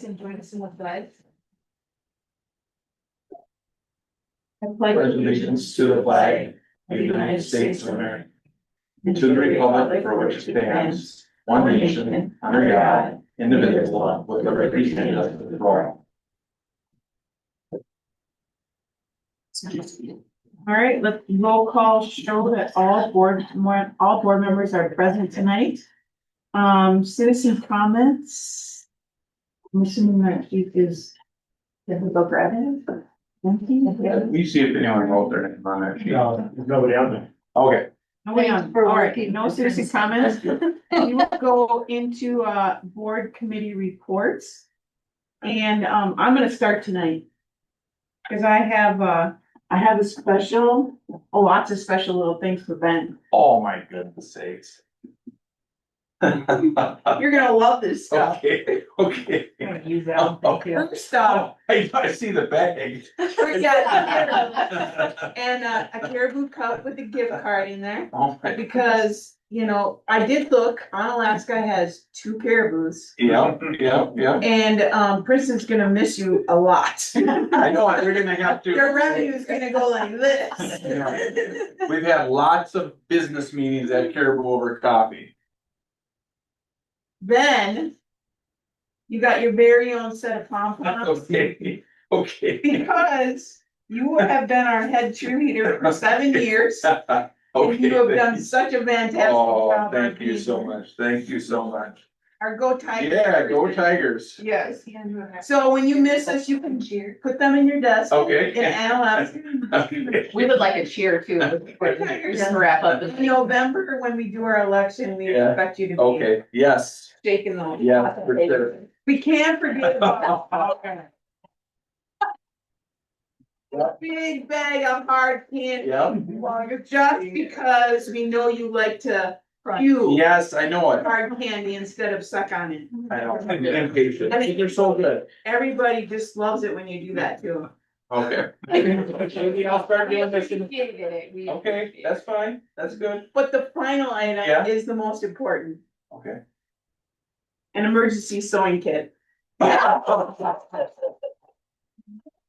And join us in the pledge. I pledge allegiance to the flag of the United States of America, and to the republic for which it stands, one nation, under God, indivisible, with liberty and justice for all. All right, let's roll call show that all board members are present tonight. Citizen comments. I'm assuming that Keith is. Can we go grab it? We see if anyone wrote their name on that sheet. No, there's nobody on there. Okay. All right, no citizen comments. We will go into board committee reports. And I'm gonna start tonight. Cause I have a special, lots of special little things for Ben. Oh, my goodness sakes. You're gonna love this stuff. Okay. I'm gonna use that one. First off, I see the bag. we got and a caribou cup with a gift card in there. Oh, my. Because, you know, I did look, Alaska has 2 caribous. Yeah. And Princeton's gonna miss you a lot. I know, we're gonna have to. Your revenue is gonna go like this. Yeah. We've had lots of business meetings at Caribou over coffee. Then you got your very own set of pom-poms. Okay. Because you have been our head cheerleader for 7 years. And you have done such a fantastic Oh, job. thank you so much. Thank you so much. Our Go Tigers. Yeah, go Tigers. Yes. So when you miss us, you can cheer, put them in your desk. Okay. And analyze. We would like a cheer too, just to wrap up. In November, when we do our election, we Yeah. expect you to be Okay, yes, shaking those. yeah, for sure. We can't forget about a big bag of hard candy. Yeah. Just because we know you like to chew Yes, I know it. hard candy instead of suck on it. I know. I'm impatient. I mean, They're so good. Everybody just loves it when you do that too. Okay. Maybe I'll start doing this. Okay, Okay, that's fine. That's good. But the final Yeah. item is the most important, Okay. an emergency sewing kit.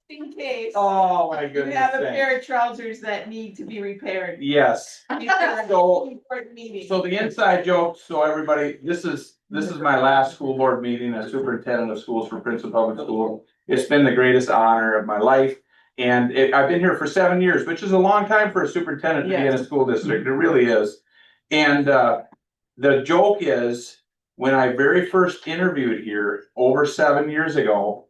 In case Oh, my you goodness. have a thanks. pair of trousers that need to be repaired. Yes. Before So- an important meeting. So the inside joke, so everybody, this is my last school board meeting as superintendent of schools for Princeton Public School. It's been the greatest honor of my life. And I've been here for 7 years, which is a long time for a superintendent to be in a school district. It really is. And the joke is, when I very first interviewed here over 7 years ago,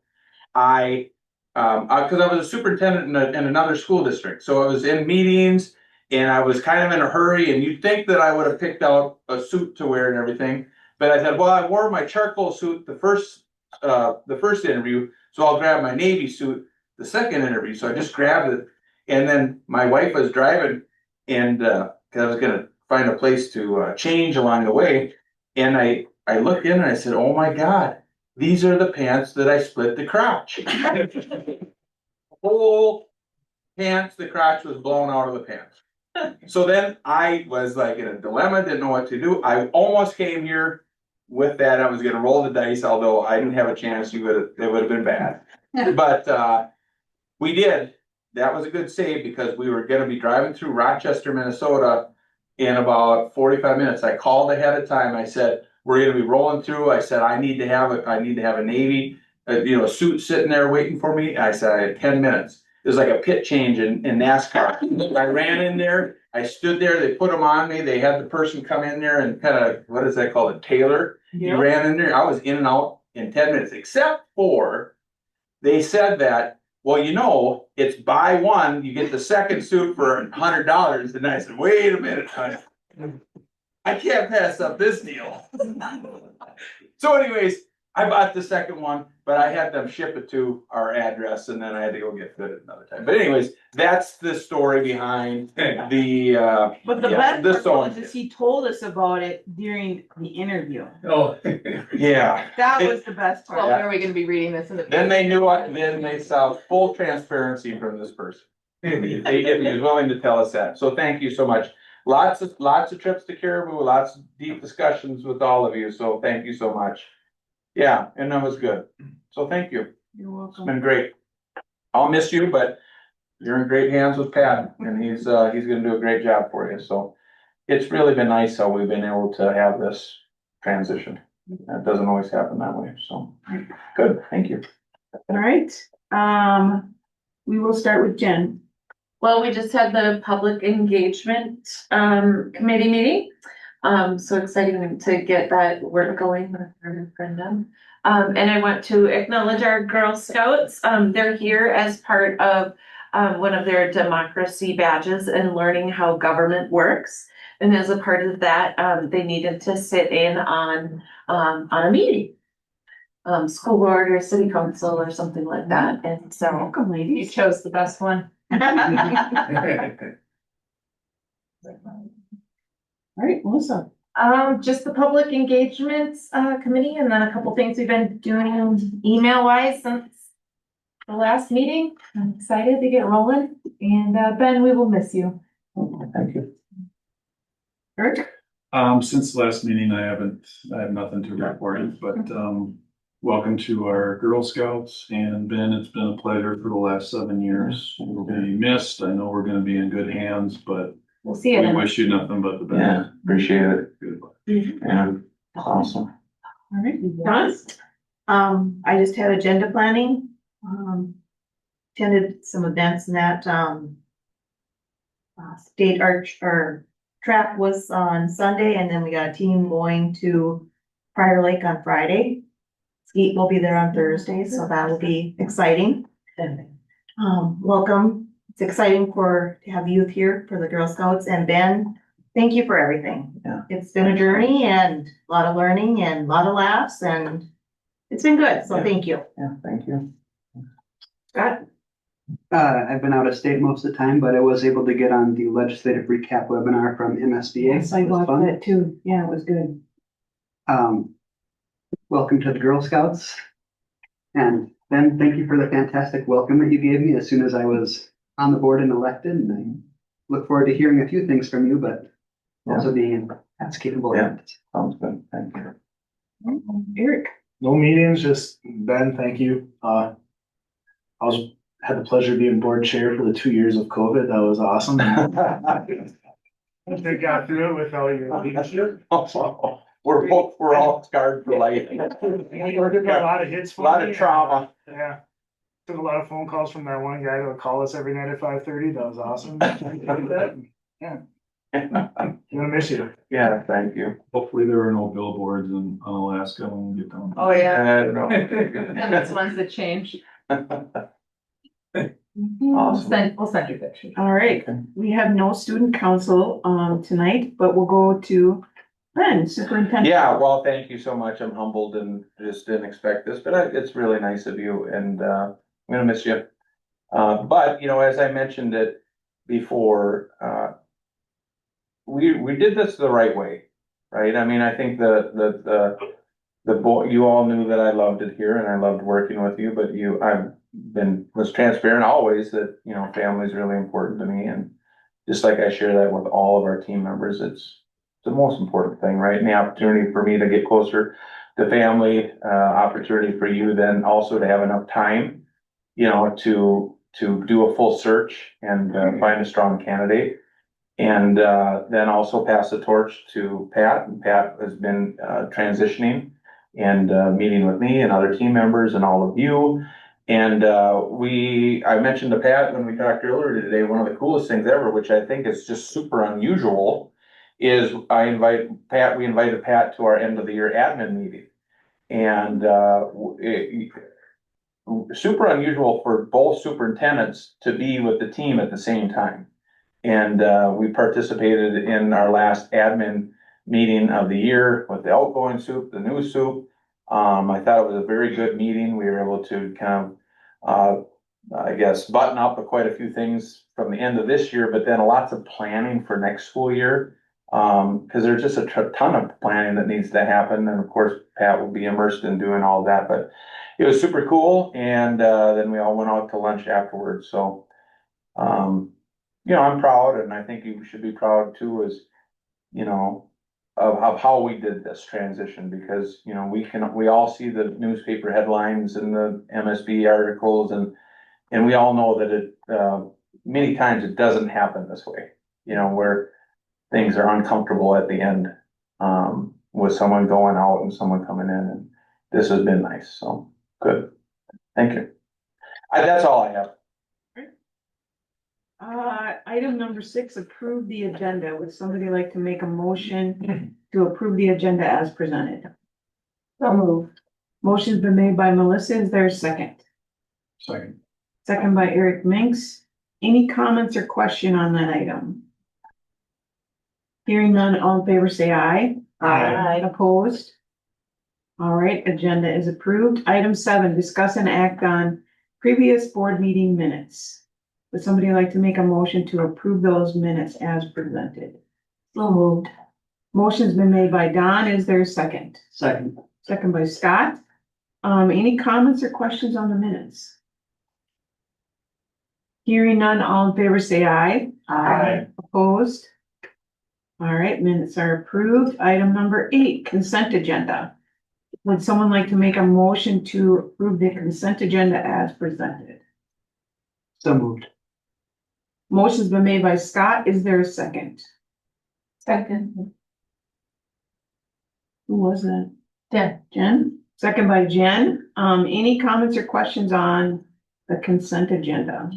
because I was a superintendent in another school district. So I was in meetings and I was kind of in a hurry, and you'd think that I would have picked out a suit to wear and everything. But I said, well, I wore my charcoal suit the first interview, so I'll grab my navy suit the second interview. So I just grabbed it, and then my wife was driving, and cause I was gonna find a place to change along the way, and I looked in and I said, oh my God, these are the pants that I split the crotch. Whole pants, the crotch was blown out of the pants. So then I was like in a dilemma, didn't know what to do. I almost came here with that. I was gonna roll the dice, although I didn't have a chance. It would have been bad. But we did. That was a good save, because we were gonna be driving through Rochester, Minnesota in about 45 minutes. I called ahead of time. I said, we're gonna be rolling through. I said, I need to have a Navy, a suit sitting there waiting for me. I said, I had 10 minutes. It was like a pit change in NASCAR. I ran in there, I stood there, they put them on me. They had the person come in there and kind of, what is that called, a tailor? You ran in there, I was in and out in 10 minutes, except for, they said that, well, it's buy one, you get the second suit for $100. And I said, wait a minute, honey. I can't pass up this deal. So anyways, I bought the second one, but I had them ship it to our address, and then I had to go get fitted another time. But anyways, that's the story behind the But the yeah, best this part one. is he told us about it during the interview. Oh. Yeah. That was the best Well, part. when are we gonna be reading this in the? Then they knew then they saw full transparency from this person. He was willing to tell us that. So thank you so much. Lots of trips to Caribou, lots of deep discussions with all of you. So thank you so much. Yeah, and that was good. So thank you. You're It's welcome. been great. I'll miss you, but you're in great hands with Pat and he's gonna do a great job for you. So it's really been nice how we've been able to have this transition. It doesn't always happen that way. So good. Thank you. All right, we will start with Jen. Well, we just had the public engagement, committee meeting. So exciting to get that work going with our new Brenda. And I want to acknowledge our Girl Scouts. They're here as part of one of their democracy badges and learning how government works. And as a part of that, they needed to sit in on a meeting. School board or city council or something like that. And so Welcome, you ladies. chose the best one. All right, Melissa. Just the public engagements, committee, and then a couple things we've been doing email wise since the last meeting. I'm excited to get rolling, and, Ben, we will miss you. Thank you. Eric? Since the last meeting, I have nothing to report, but, welcome to our Girl Scouts, and Ben, it's been a pleasure for the last 7 years. We'll be missed. I know we're gonna be in good hands, but We'll see you we then. wish you nothing but the best. Yeah, appreciate it. Good. Yeah, awesome. All right, Don? I just had agenda planning, attended some events and that, state arch or track was on Sunday, and then we got a team going to Prior Lake on Friday. Skeet will be there on Thursday, so that will be exciting. Welcome. It's exciting to have youth here for the Girl Scouts, and Ben, thank you for everything. Yeah. It's been a journey and a lot of learning and a lot of laughs, and it's been good, so Yeah. thank you. Yeah, thank you. Scott? I've been out of state most of the time, but I was able to get on the legislative recap webinar from MSBA. Yes, I It was watched fun. that too. Yeah, it was good. Welcome to the Girl Scouts. And Ben, thank you for the fantastic welcome that you gave me as soon as I was on the board and elected. And I look forward to hearing a few things from you, but also being as capable. Yeah. Sounds good. Thank you. Eric? No meetings, just Ben, thank you. Had the pleasure of being board chair for the 2 years of COVID. That was awesome. I got through it without your leadership. We're all scarred for life. You got a lot of hits A for lot me. of trauma. Yeah. Took a lot of phone calls from that one guy that would call us every night at 5:30. That was awesome. Yeah. I'm gonna miss you. Yeah, thank you. Hopefully there are no billboards in Alaska when we get down. Oh, yeah. I don't And that's know. ones that change. Awesome. We'll send you pictures. All right, we have no student council, tonight, but we'll go to Ben, superintendent. Yeah, well, thank you so much. I'm humbled and just didn't expect this, but it's really nice of you and, I'm gonna miss you. But, as I mentioned it before, we did this the right way, right? I mean, I think you all knew that I loved it here and I loved working with you, but was transparent always that, family is really important to me. And just like I share that with all of our team members, it's the most important thing, right? And the opportunity for me to get closer to family, opportunity for you then also to have enough time, to do a full search and find a strong candidate. And then also pass the torch to Pat, and Pat has been transitioning and meeting with me and other team members and all of you. And I mentioned to Pat when we talked earlier today, one of the coolest things ever, which I think is just super unusual, is we invited Pat to our end of the year admin meeting. And super unusual for both superintendents to be with the team at the same time. And we participated in our last admin meeting of the year with the outgoing soup, the new soup. I thought it was a very good meeting. We were able to kind of, button up quite a few things from the end of this year, but then lots of planning for next school year. Because there's just a ton of planning that needs to happen. And of course, Pat will be immersed in doing all that, but it was super cool. And then we all went out to lunch afterwards. So, I'm proud, and I think you should be proud too, as, of how we did this transition, because, you know, we all see the newspaper headlines and the MSB articles, and we all know that many times it doesn't happen this way, you know, where things are uncomfortable at the end, with someone going out and someone coming in, and this has been nice, so, good. Thank you. That's all I have. Item number 6, approve the agenda. Would somebody like to make a motion to approve the agenda as presented? So moved. Motion's been made by Melissa. Is there a second? Second. Second by Eric Minks. Any comments or question on that item? Hearing none, all in favor say aye. Aye. Opposed? All right, agenda is approved. Item 7, discuss and act on previous board meeting minutes. Would somebody like to make a motion to approve those minutes as presented? So moved. Motion's been made by Don. Is there a second? Second. Second by Scott. Any comments or questions on the minutes? Hearing none, all in favor say aye. Aye. Opposed? All right, minutes are approved. Item number 8, consent agenda. Would someone like to make a motion to approve the consent agenda as presented? So moved. Motion's been made by Scott. Is there a second? Second. Who was that? Jen. Jen? Second by Jen. Any comments or questions on the consent agenda?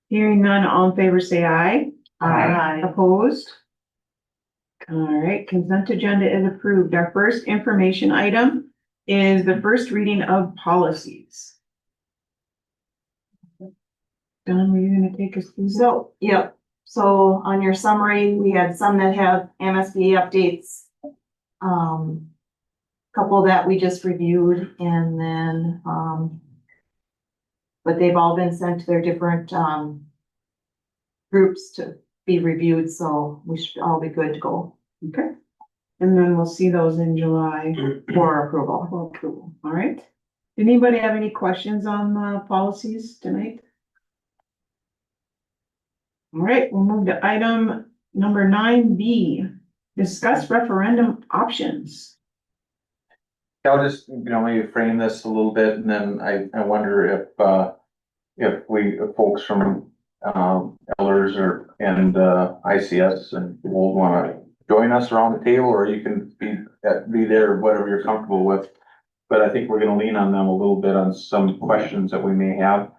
Hearing none, all in favor say aye. Aye. Opposed? All right, consent agenda is approved. Our first information item is the first reading of policies. Don, were you gonna take us through that? So, yep, so on your summary, we had some that have MSBA updates. Couple that we just reviewed, and then, but they've all been sent to their different, groups to be reviewed, so we should all be good to go Okay. And then we'll see those in July for approval. for approval. All right. Did anybody have any questions on the policies tonight? All right, we'll move to item number 9B, discuss referendum options. I'll just, you know, maybe frame this a little bit, and then I wonder if folks from, Elders and ICS and will wanna join us around the table, or you can be there, whatever you're comfortable with. But I think we're gonna lean on them a little bit on some questions that we may have.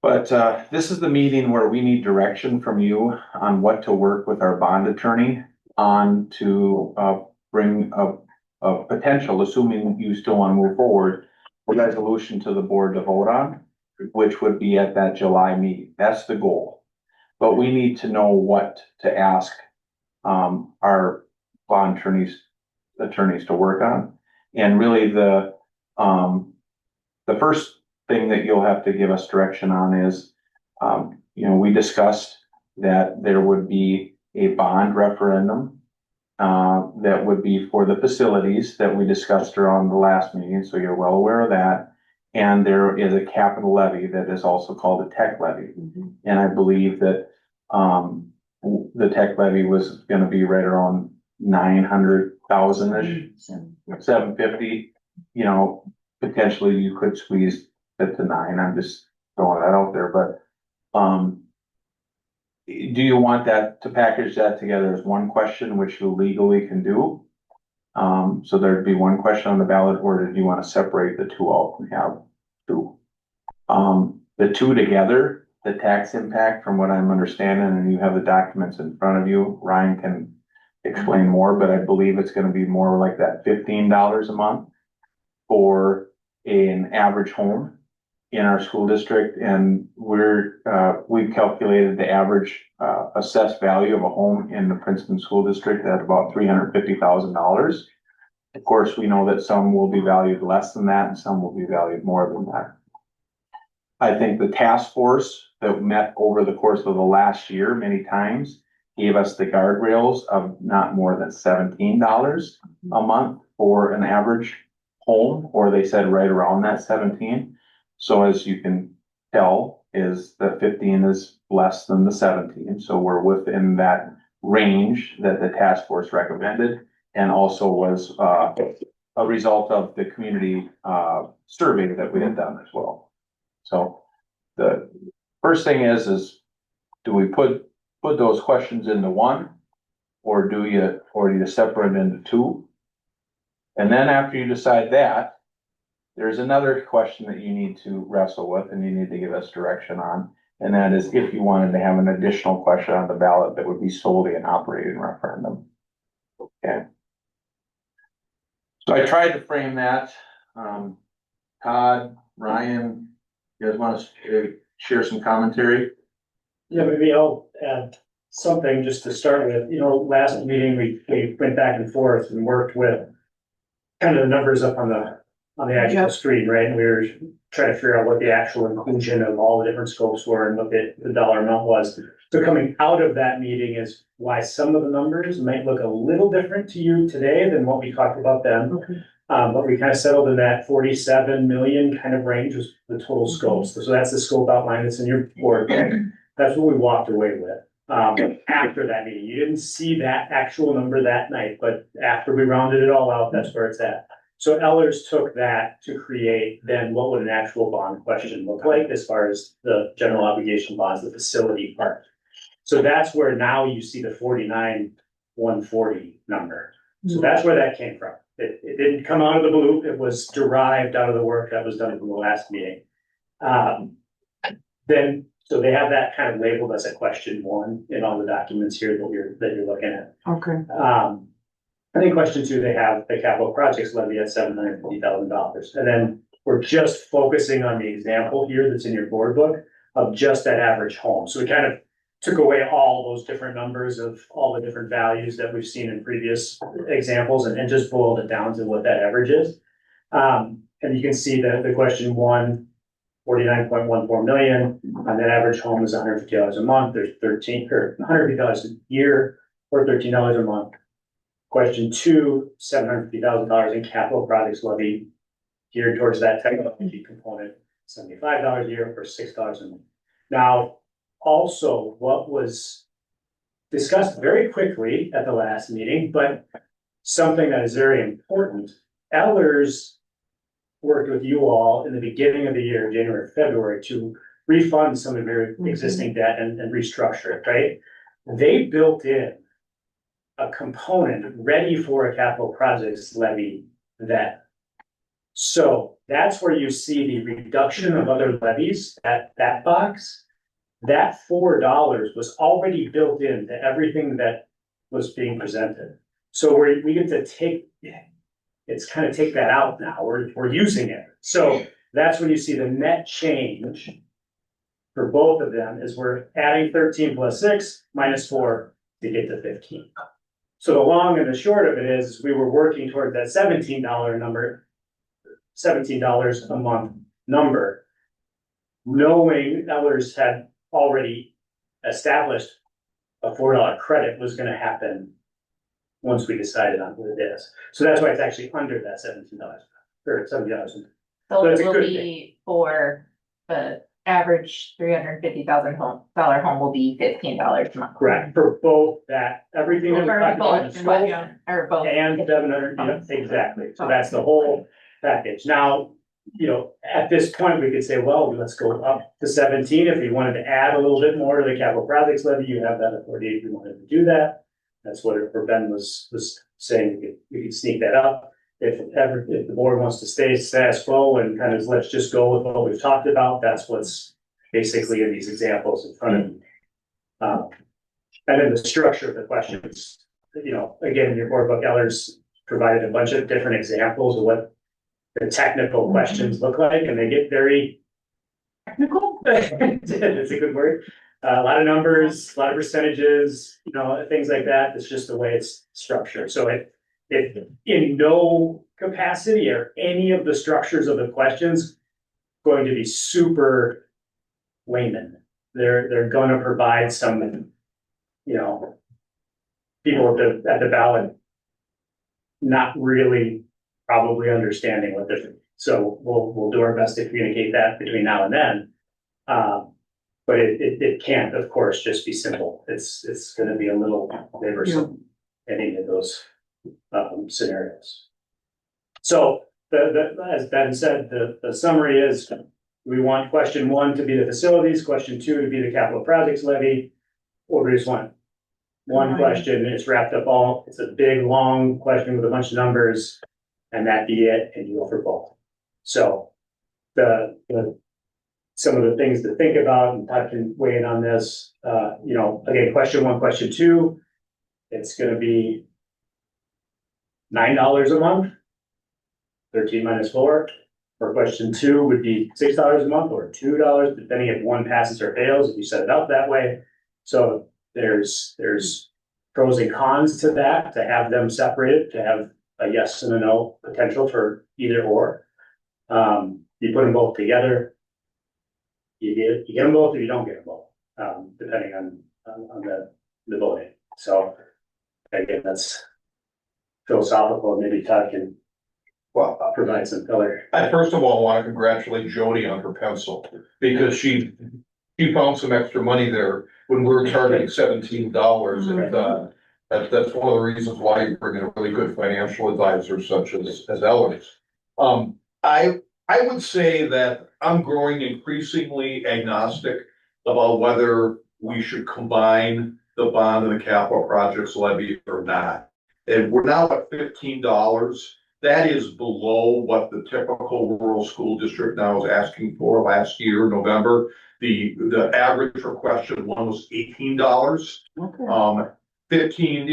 But, this is the meeting where we need direction from you on what to work with our bond attorney on to, bring a potential, assuming you still wanna move forward, a resolution to the board to vote on, which would be at that July meeting. That's the goal. But we need to know what to ask, our bond attorneys to work on. And really the first thing that you'll have to give us direction on is, you know, we discussed that there would be a bond referendum, that would be for the facilities that we discussed around the last meeting, so you're well aware of that. And there is a capital levy that is also called a tech levy. And I believe that, the tech levy was gonna be right around 900,000-ish, 750, you know, potentially you could squeeze it to 9. I'm just throwing that out there, but, do you want that to package that together as one question, which you legally can do? So there'd be one question on the ballot, or did you want to separate the two out and have two? The two together, the tax impact, from what I'm understanding, and you have the documents in front of you, Ryan can explain more, but I believe it's gonna be more like that $15 a month for an average home in our school district, and we've calculated the average assessed value of a home in the Princeton School District at about $350,000. Of course, we know that some will be valued less than that and some will be valued more than that. I think the task force that met over the course of the last year many times gave us the guardrails of not more than $17 a month for an average home, or they said right around that 17. So as you can tell, is the 15 is less than the 17, so we're within that range that the task force recommended, and also was, a result of the community, survey that we had done as well. So the first thing is do we put those questions into one? Or do you separate it into two? And then after you decide that, there's another question that you need to wrestle with and you need to give us direction on. And that is if you wanted to have an additional question on the ballot that would be solely an operating referendum. Okay. So I tried to frame that. Todd, Ryan, you guys want to share some commentary? Yeah, maybe I'll add something just to start with. You know, last meeting, we went back and forth and worked with kind of the numbers up on the actual Yep. screen, right? And we were trying to figure out what the actual inclusion of all the different scopes were and what the dollar amount was. So coming out of that meeting is why some of the numbers might look a little different to you today than what we talked about then. Okay. But we kind of settled in that 47 million kind of range was the total scopes. So that's the scope outline that's in your board. That's what we walked away with. After that meeting, you didn't see that actual number that night, but after we rounded it all out, that's where it's at. So Ellers took that to create then what would an actual bond question look like as far as the general obligation bonds, the facility part. So that's where now you see the 49,140 number. So that's where that came from. It didn't come out of the blue. It was derived out of the work that was done from the last meeting. So they have that kind of labeled as a question one in all the documents here that you're looking at. Okay. I think question two, they have the capital projects levy at $750,000. And then we're just focusing on the example here that's in your board book of just that average home. So we kind of took away all those different numbers of all the different values that we've seen in previous examples and just boiled it down to what that average is. And you can see that the question one, 49.14 million, and that average home is $150 a month. There's $150 a year or $13 a month. Question two, $750,000 in capital projects levy geared towards that technology component, $75 a year or $6 a month. Now, also what was discussed very quickly at the last meeting, but something that is very important, Ellers worked with you all in the beginning of the year, January, February, to refund some of your existing debt and restructure it, right? They built in a component ready for a capital projects levy that. So that's where you see the reduction of other levies at that box. That $4 was already built into everything that was being presented. So we get to take that out now. We're using it. So that's when you see the net change for both of them is we're adding 13 plus 6 minus 4 to get to 15. So the long and the short of it is we were working toward that $17 number, $17 a month number, knowing Ellers had already established a $4 credit was going to happen once we decided on what it is. So that's why it's actually under that $17 or $70. So That's it a will good be for the average $350,000 home will be $15 a month. Correct, for both that, everything that we Or talked about in both, scope or both. and 700, yeah, exactly. So that's the whole package. Now, at this point, we could say, well, let's go up to 17. If you wanted to add a little bit more to the capital projects levy, you have that authority if you wanted to do that. That's what Ben was saying, we could sneak that up. If the board wants to stay status quo and kind of let's just go with what we've talked about, that's what's basically in these examples in front of you. And then the structure of the questions, again, in your board book, Ellers provided a bunch of different examples of what the technical questions look like, and they get very technical. That's a good word. A lot of numbers, a lot of percentages, things like that. It's just the way it's structured. So it in no capacity or any of the structures of the questions going to be super layman. They're going to provide some, people at the ballot not really probably understanding what they're doing. So we'll do our best to communicate that between now and then. But it can't, of course, just be simple. It's gonna be a little laborious in any of those scenarios. So as Ben said, the summary is, we want question 1 to be the facilities, question 2 to be the capital projects levy, or we just want one question, it's wrapped up all, it's a big, long question with a bunch of numbers, and that be it, and you go for both. So some of the things to think about, and Todd can weigh in on this, again, question 1, question 2, it's gonna be $9 a month, 13 minus 4. Or question 2 would be $6 a month or $2, depending if one passes or fails, if you set it up that way. So there's pros and cons to that, to have them separated, to have a yes and a no potential for either or. You put them both together, you get them both or you don't get them both, depending on the voting. So again, that's philosophical. Maybe Todd can provide some color. I first of all want to congratulate Jody on her pencil, because she found some extra money there when we were targeting $17. And that's one of the reasons why you bring in a really good financial advisor such as Ellers. I would say that I'm growing increasingly agnostic about whether we should combine the bond and the capital projects levy or not. And we're now at $15. That is below what the typical rural school district now is asking for. Last year, November, the average for question 1 was $18. Okay. 15,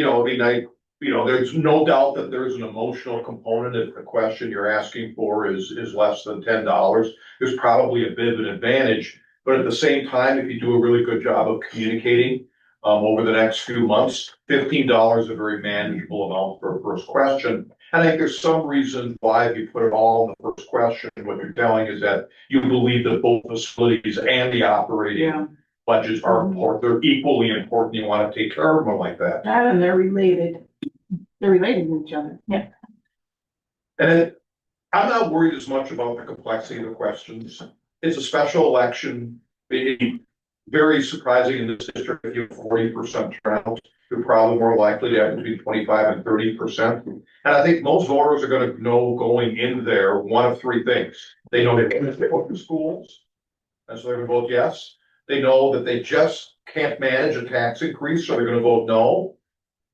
there's no doubt that there's an emotional component. If the question you're asking for is less than $10, there's probably a bit of an advantage. But at the same time, if you do a really good job of communicating over the next few months, $15 is a very manageable amount for a first question. And I think there's some reason why, if you put it all in the first question, what you're telling is that you believe that both facilities and the operating budgets are important. They're equally important. You want to take care of them like that. And they're related. They're related to each other. Yeah. And I'm not worried as much about the complexity of the questions. It's a special election. Very surprising in this district, if you have 40% turnout, you're probably more likely to have between 25 and 30%. And I think most voters are going to know going in there one of 3 things. They know they can't vote for schools, and so they're going to vote yes. They know that they just can't manage a tax increase, so they're going to vote no.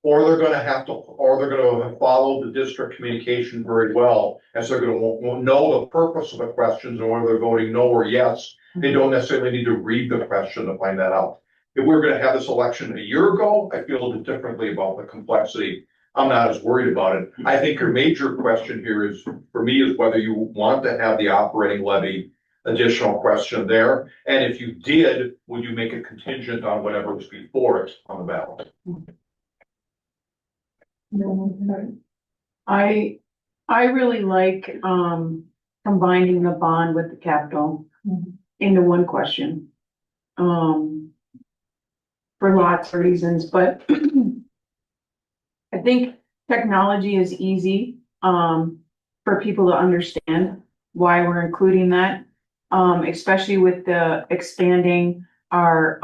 Or they're going to follow the district communication very well, and so they're going to know the purpose of the questions and whether they're voting no or yes. They don't necessarily need to read the question to find that out. If we were going to have this election a year ago, I feel a bit differently about the complexity. I'm not as worried about it. I think your major question here is, for me, is whether you want to have the operating levy additional question there. And if you did, would you make it contingent on whatever was before it on the ballot? I really like combining the bond with the capital into one question. For lots of reasons, but I think technology is easy for people to understand why we're including that, especially with the expanding our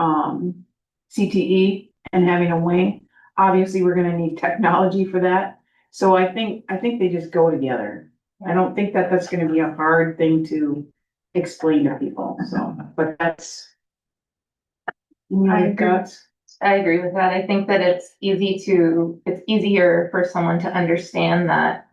CTE and having a wing. Obviously, we're gonna need technology for that. So I think they just go together. I don't think that that's gonna be a hard thing to explain to people, so, but that's. I agree with that. I think that it's easier for someone to understand that.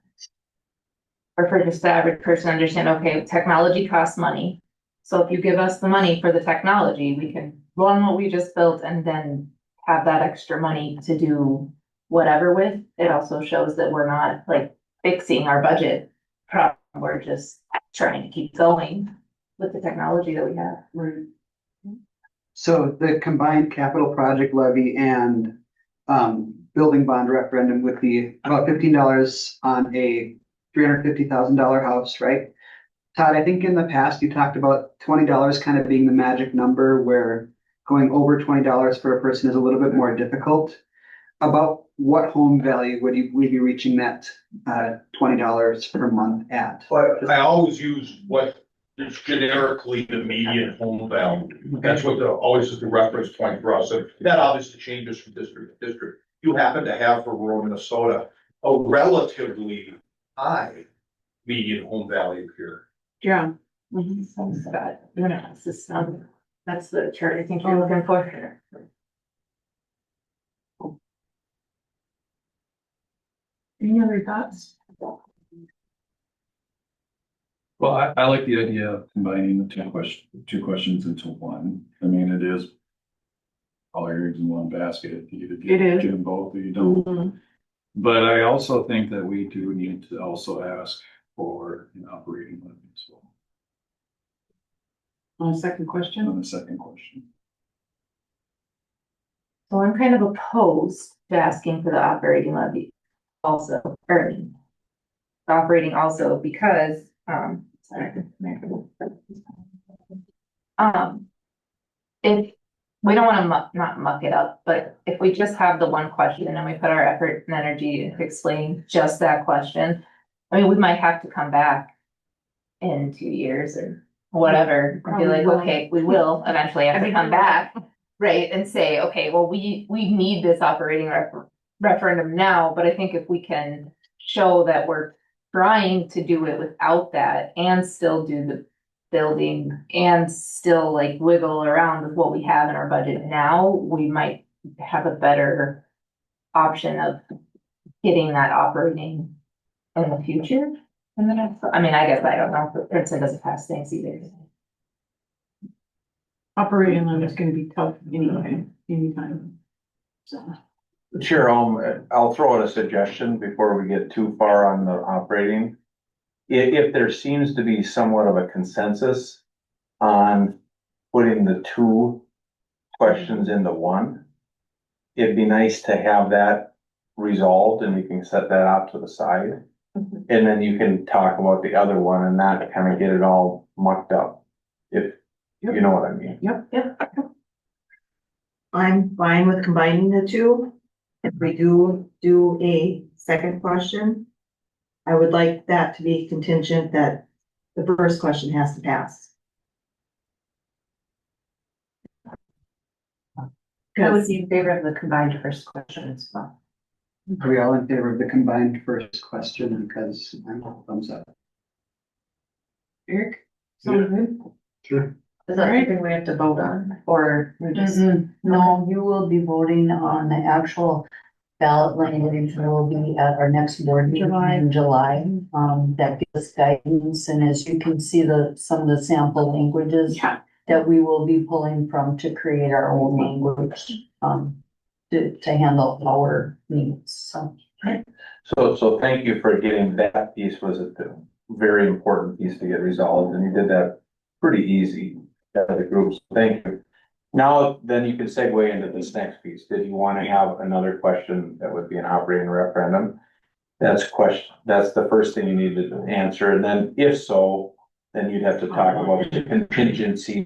Or for just the average person to understand, okay, technology costs money. So if you give us the money for the technology, we can run what we just built and then have that extra money to do whatever with. It also shows that we're not like fixing our budget problem. We're just trying to keep going with the technology that we have. Right. So the combined capital project levy and building bond referendum would be about $15 on a $350,000 house, right? Todd, I think in the past you talked about $20 kind of being the magic number, where going over $20 for a person is a little bit more difficult. About what home value would we be reaching that $20 per month at? But I always use what it's generically the median home value. That's what always is the reference point for us, and that obviously changes from district to district. You happen to have for rural Minnesota, a relatively high median home value here. Yeah. Sounds bad. No, no, it's just, that's the chart I think you're looking for. Any other thoughts? Well, I like the idea of combining the two questions into one. I mean, it is all your eggs in one basket. You either It is. get them both or you don't. Mhm. But I also think that we do need to also ask for an operating limit as well On the second question? on the second question. So I'm kind of opposed to asking for the operating levy also, or operating also because, sorry. If, we don't wanna not muck it up, but if we just have the one question and we put our effort and energy into explaining just that question, I mean, we might have to come back in 2 years or whatever, and be like, Probably will. okay, we will eventually have to come back. Right, and say, okay, well, we need this operating referendum now, but I think if we can show that we're trying to do it without that and still do the building and still like wiggle around with what we have in our budget now, we might have a better option of getting that operating in the future. And then, I mean, I guess I don't know, but Princeton doesn't pass things either. Operating limit is gonna be tough anytime. So, Chair, I'll throw out a suggestion before we get too far on the operating. If there seems to be somewhat of a consensus on putting the two questions into one, it'd be nice to have that resolved and we can set that out to the side. And then you can talk about the other one and not kind of get it all mucked up, if you know what I mean. I'm fine with combining the two. If we do a second question, I would like that to be contingent that the first question has to pass. I would be in favor of the combined first question as well. Are we all in favor of the combined first question? Because I'm all thumbs up. Eric, sound good? Sure. Is that Right. something we have to vote on, or we just? No, you will be voting on the actual ballot language that will be at our next board meeting in July. That gives guidance, and as you can see, some of the sample languages Yeah. that we will be pulling from to create our own language, to handle our needs, so. So thank you for getting that piece, was a very important piece to get resolved, and you did that pretty easy, the groups, thank you. Now, then you can segue into this next piece. Did you want to have another question that would be an operating referendum? That's the first thing you need to answer, and then if so, then you'd have to talk about the contingency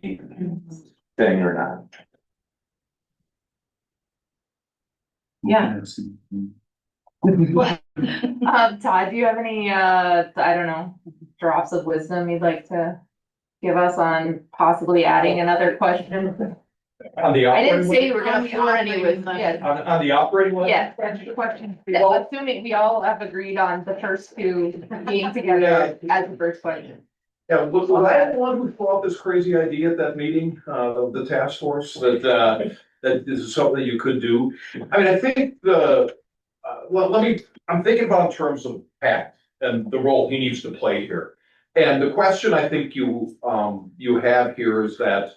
thing or not. Yeah. Todd, do you have any, I don't know, drops of wisdom you'd like to give us on possibly adding another question? On the I didn't operating, say you were gonna pour any wisdom, yeah. on the operating one? Yes, that's the question. Assuming we all have agreed on the first two being together as the first question. Yeah, was I the one who thought this crazy idea at that meeting, of the task force, that this is something you could do? I mean, I think I'm thinking about in terms of Pat and the role he needs to play here. And the question I think you have here is that,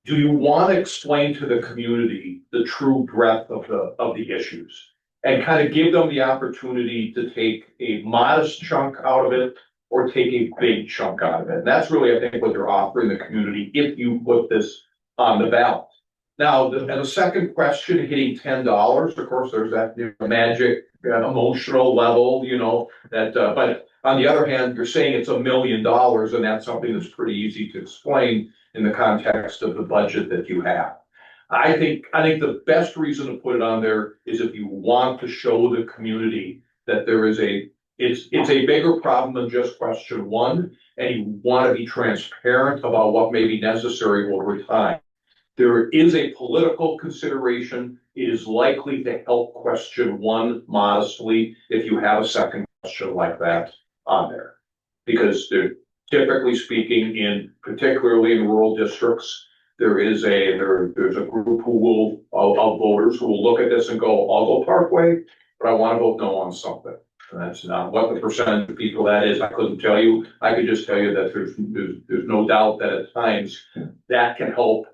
do you want to explain to the community the true breadth of the issues? And kind of give them the opportunity to take a modest chunk out of it or take a big chunk out of it. And that's really, I think, what you're offering the community if you put this on the ballot. Now, the second question, hitting $10, of course, there's that magic emotional level, that, but on the other hand, you're saying it's $1 million, and that's something that's pretty easy to explain in the context of the budget that you have. I think the best reason to put it on there is if you want to show the community that there is a it's a bigger problem than just question one, and you want to be transparent about what may be necessary over time. There is a political consideration. It is likely to help question one modestly if you have a second question like that on there. Because they're typically speaking in, particularly in rural districts, there's a group of voters who will look at this and go, I'll go Parkway, but I want to vote no on something. And that's not what the percentage of people that is. I couldn't tell you. I could just tell you that there's no doubt that at times that can help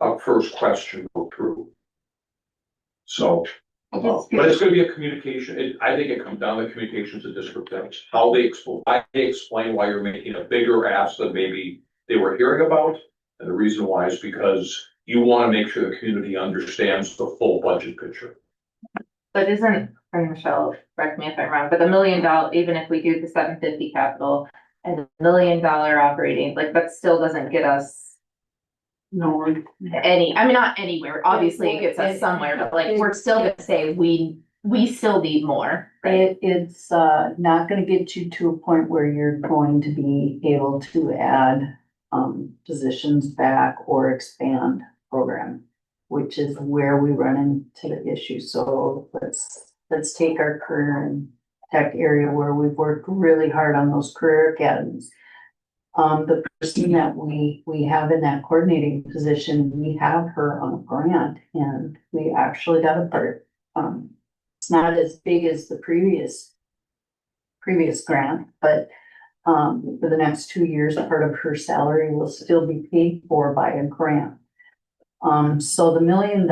a first question go through. So, but it's gonna be a communication, I think it comes down to communications of district heads, how they explain why you're making a bigger ask than maybe they were hearing about. And the reason why is because you wanna make sure the community understands the full budget picture. But isn't, and Michelle, correct me if I'm wrong, but the $1 million, even if we do the 750 capital and $1 million operating, like that still doesn't get us No, any, I mean, not anywhere, obviously it gets us somewhere, but like, we're still gonna say we still need more, right? It's not gonna get you to a point where you're going to be able to add positions back or expand program, which is where we run into the issue. So let's take our career and tech area where we've worked really hard on those career academies. The person that we have in that coordinating position, we have her on a grant and we actually got a part. It's not as big as the previous grant, but for the next 2 years, part of her salary will still be paid for by a grant. So the $1 million,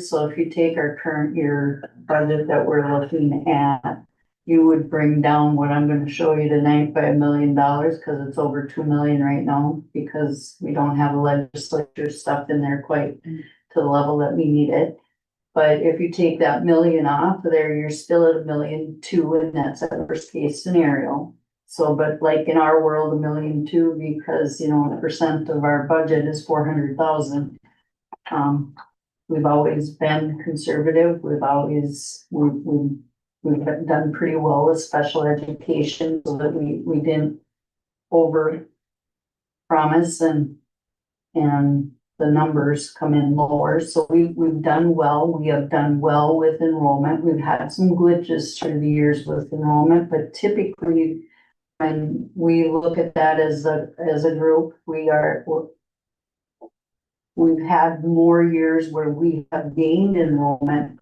so if you take our current year budget that we're looking at, you would bring down what I'm gonna show you tonight by $1 million, cause it's over 2 million right now, because we don't have the legislature stuff in there quite to the level that we need it. But if you take that million off of there, you're still at $1.2 million, and that's a worst case scenario. So, but like in our world, $1.2 million, because, you know, a percent of our budget is 400,000. We've always been conservative. We've done pretty well with special education so that we didn't over promise and the numbers come in lower. So we've done well. We have done well with enrollment. We've had some glitches through the years with enrollment, but typically when we look at that as a group, we've had more years where we have gained enrollment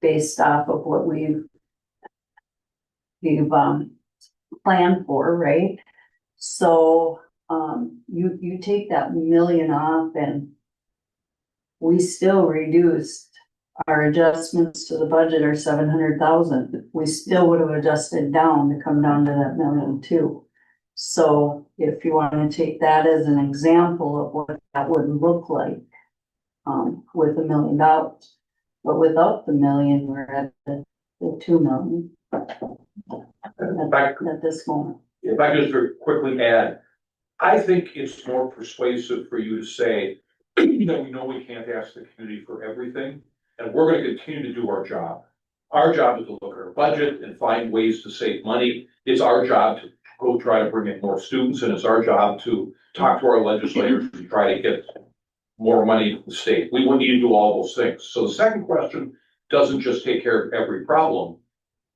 based off of what we've planned for, right? So, you take that $1 million off and we still reduced our adjustments to the budget are 700,000. We still would have adjusted down to come down to that $1.2 million. So if you want to take that as an example of what that would look like, with $1 million, but without the million, we're at the 2 million. At this moment. If I could just very quickly add, I think it's more persuasive for you to say that we know we can't ask the community for everything, and we're gonna continue to do our job. Our job is to look at our budget and find ways to save money. It's our job to go try to bring in more students, and it's our job to talk to our legislators and try to get more money to the state. We would need to do all those things. So the second question doesn't just take care of every problem,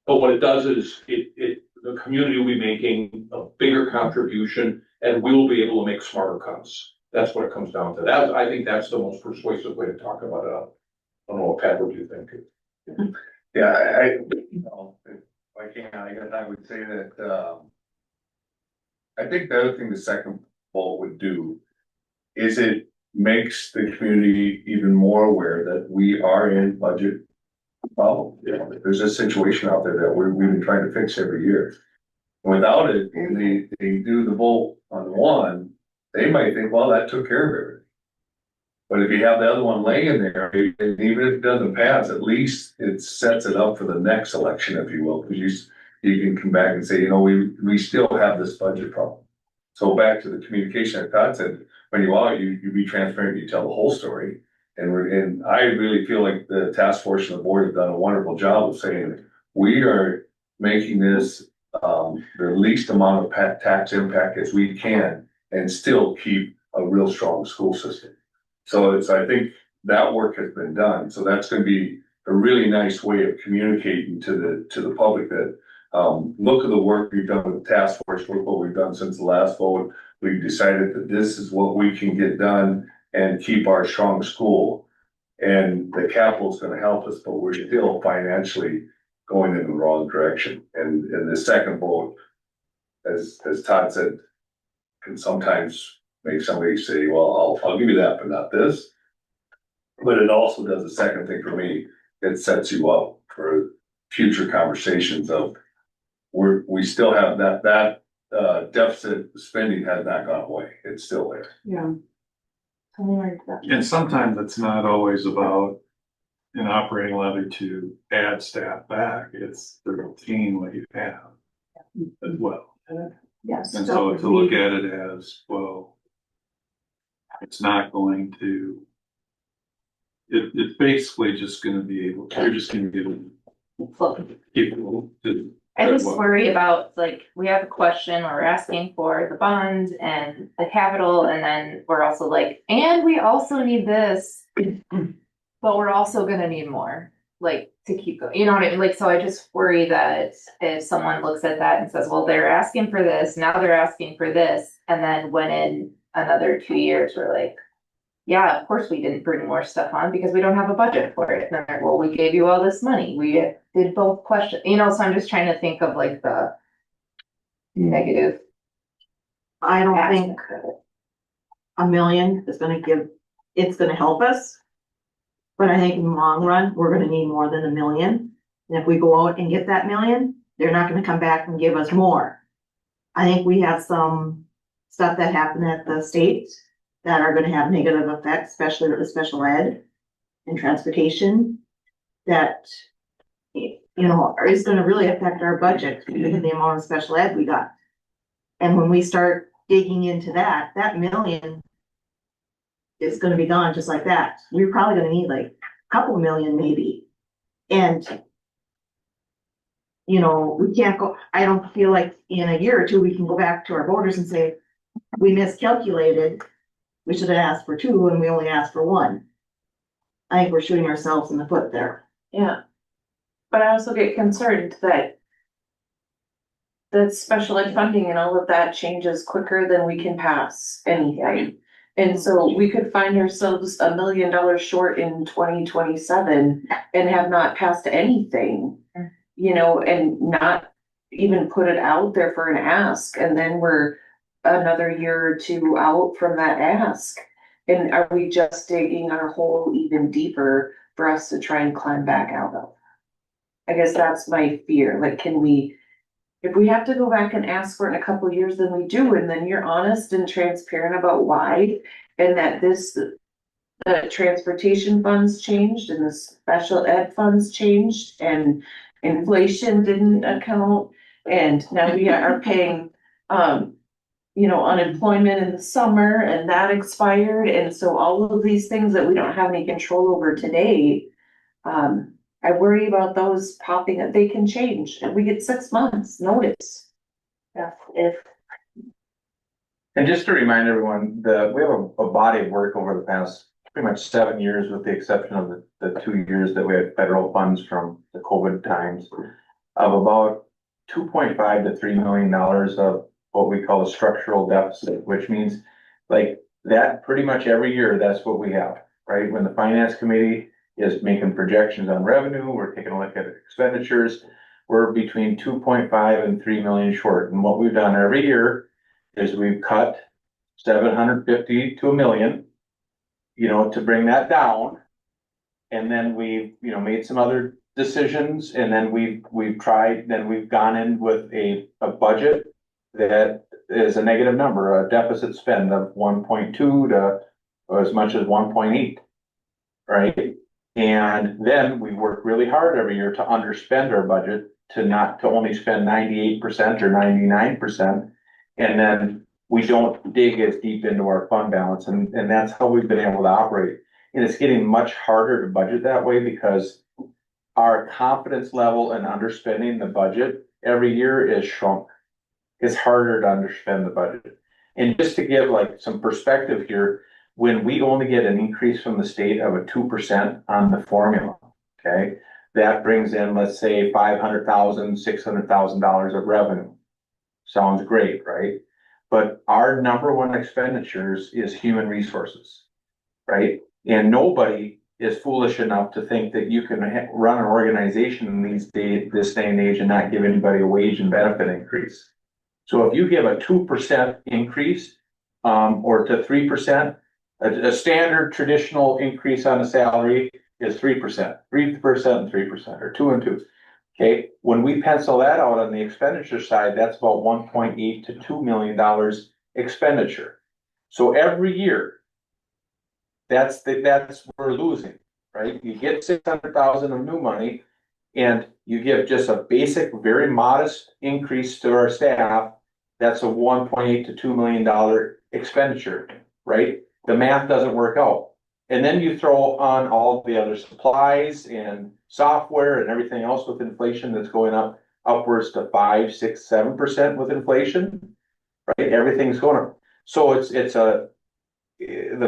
but what it does is the community will be making a bigger contribution and we will be able to make smarter cuts. That's what it comes down to. I think that's the most persuasive way to talk about it. I don't know, Pat, what do you think? Yeah, if I can, I guess I would say that, I think the other thing the second poll would do is it makes the community even more aware that we are in budget problem. There's a situation out there that we've been trying to fix every year. Without it, they do the vote on one, they might think, well, that took care of everything. But if you have the other one laying there, and even if it doesn't pass, at least it sets it up for the next election, if you will, because you can come back and say, you know, we still have this budget problem. So back to the communication that Todd said, when you be transparent, you tell the whole story. And I really feel like the task force and the board have done a wonderful job of saying, we are making this the least amount of tax impact as we can and still keep a real strong school system. So I think that work has been done. So that's gonna be a really nice way of communicating to the public that, look at the work we've done with the task force, look what we've done since the last vote. We've decided that this is what we can get done and keep our strong school. And the capital is gonna help us, but we're still financially going in the wrong direction. And the second vote, as Todd said, can sometimes make somebody say, well, I'll give you that, but not this. But it also does the second thing for me. It sets you up for future conversations of we still have that deficit spending has not gone away. It's still there. Yeah. And sometimes it's not always about an operating levy to add staff back, it's the routine what you have as well. Yes. And so to look at it as, well, it's not going to, it's basically just gonna be able, you're just gonna give people to. I just worry about, like, we have a question, or we're asking for the bonds and the capital, and then we're also like, and we also need this, but we're also gonna need more, like, to keep going, you know what I mean? Like, so I just worry that if someone looks at that and says, well, they're asking for this, now they're asking for this, and then when in another 2 years, we're like, yeah, of course we didn't bring more stuff on because we don't have a budget for it. And they're like, well, we gave you all this money. We did both questions, you know, so I'm just trying to think of like the negative. I don't think aspect of it. $1 million is it's gonna help us. But I think in the long run, we're gonna need more than $1 million. And if we go out and get that $1 million, they're not gonna come back and give us more. I think we have some stuff that happened at the state that are gonna have negative effects, especially with the special ed and transportation, that, you know, is gonna really affect our budget because of the amount of special ed we got. And when we start digging into that $1 million is gonna be gone just like that. We're probably gonna need like a couple million maybe. And, you know, we can't go, I don't feel like in a year or two, we can go back to our voters and say, we miscalculated. We should have asked for 2 and we only asked for 1. I think we're shooting ourselves in the foot there. Yeah. But I also get concerned that special ed funding and all of that changes quicker than we can pass anything. And so we could find ourselves $1 million short in 2027 and have not passed anything, you know, and not even put it out there for an ask. And then we're another year or 2 out from that ask. And are we just digging our hole even deeper for us to try and climb back out of? I guess that's my fear. Like, if we have to go back and ask for it in a couple of years, then we do, and then you're honest and transparent about why, and that the transportation funds changed and the special ed funds changed and inflation didn't account, and now we are paying, you know, unemployment in the summer and that expired, and so all of these things that we don't have any control over today, I worry about those popping up. They can change and we get 6 months notice. If And just to remind everyone, we have a body of work over the past pretty much 7 years, with the exception of the 2 years that we had federal funds from the COVID times, of about $2.5 to $3 million of what we call a structural deficit, which means like that pretty much every year, that's what we have, right? When the finance committee is making projections on revenue, we're taking a look at expenditures, we're between 2.5 and 3 million short. And what we've done every year is we've cut 750 to $1 million, you know, to bring that down. And then we've, you know, made some other decisions, and then we've gone in with a budget that is a negative number, a deficit spend of 1.2 to as much as 1.8, right? And then we work really hard every year to underspend our budget, to only spend 98% or 99%. And then we don't dig as deep into our fund balance. And that's how we've been able to operate. And it's getting much harder to budget that way because our confidence level in underspending the budget every year is shrunk. It's harder to understand the budget. And just to give like some perspective here, when we only get an increase from the state of a 2% on the formula, okay? That brings in, let's say, $500,000, $600,000 of revenue. Sounds great, right? But our number one expenditures is human resources, right? And nobody is foolish enough to think that you can run an organization in this day and age and not give anybody a wage and benefit increase. So if you give a 2% increase, or to 3%, a standard traditional increase on a salary is 3%, 3% and 3%, or 2 and 2. Okay, when we pencil that out on the expenditure side, that's about $1.8 to $2 million expenditure. So every year, that's we're losing, right? You get 600,000 of new money, and you give just a basic, very modest increase to our staff. That's a $1.8 to $2 million expenditure, right? The math doesn't work out. And then you throw on all the other supplies and software and everything else with inflation that's going up upwards to 5, 6, 7% with inflation, right? Everything's going up. So the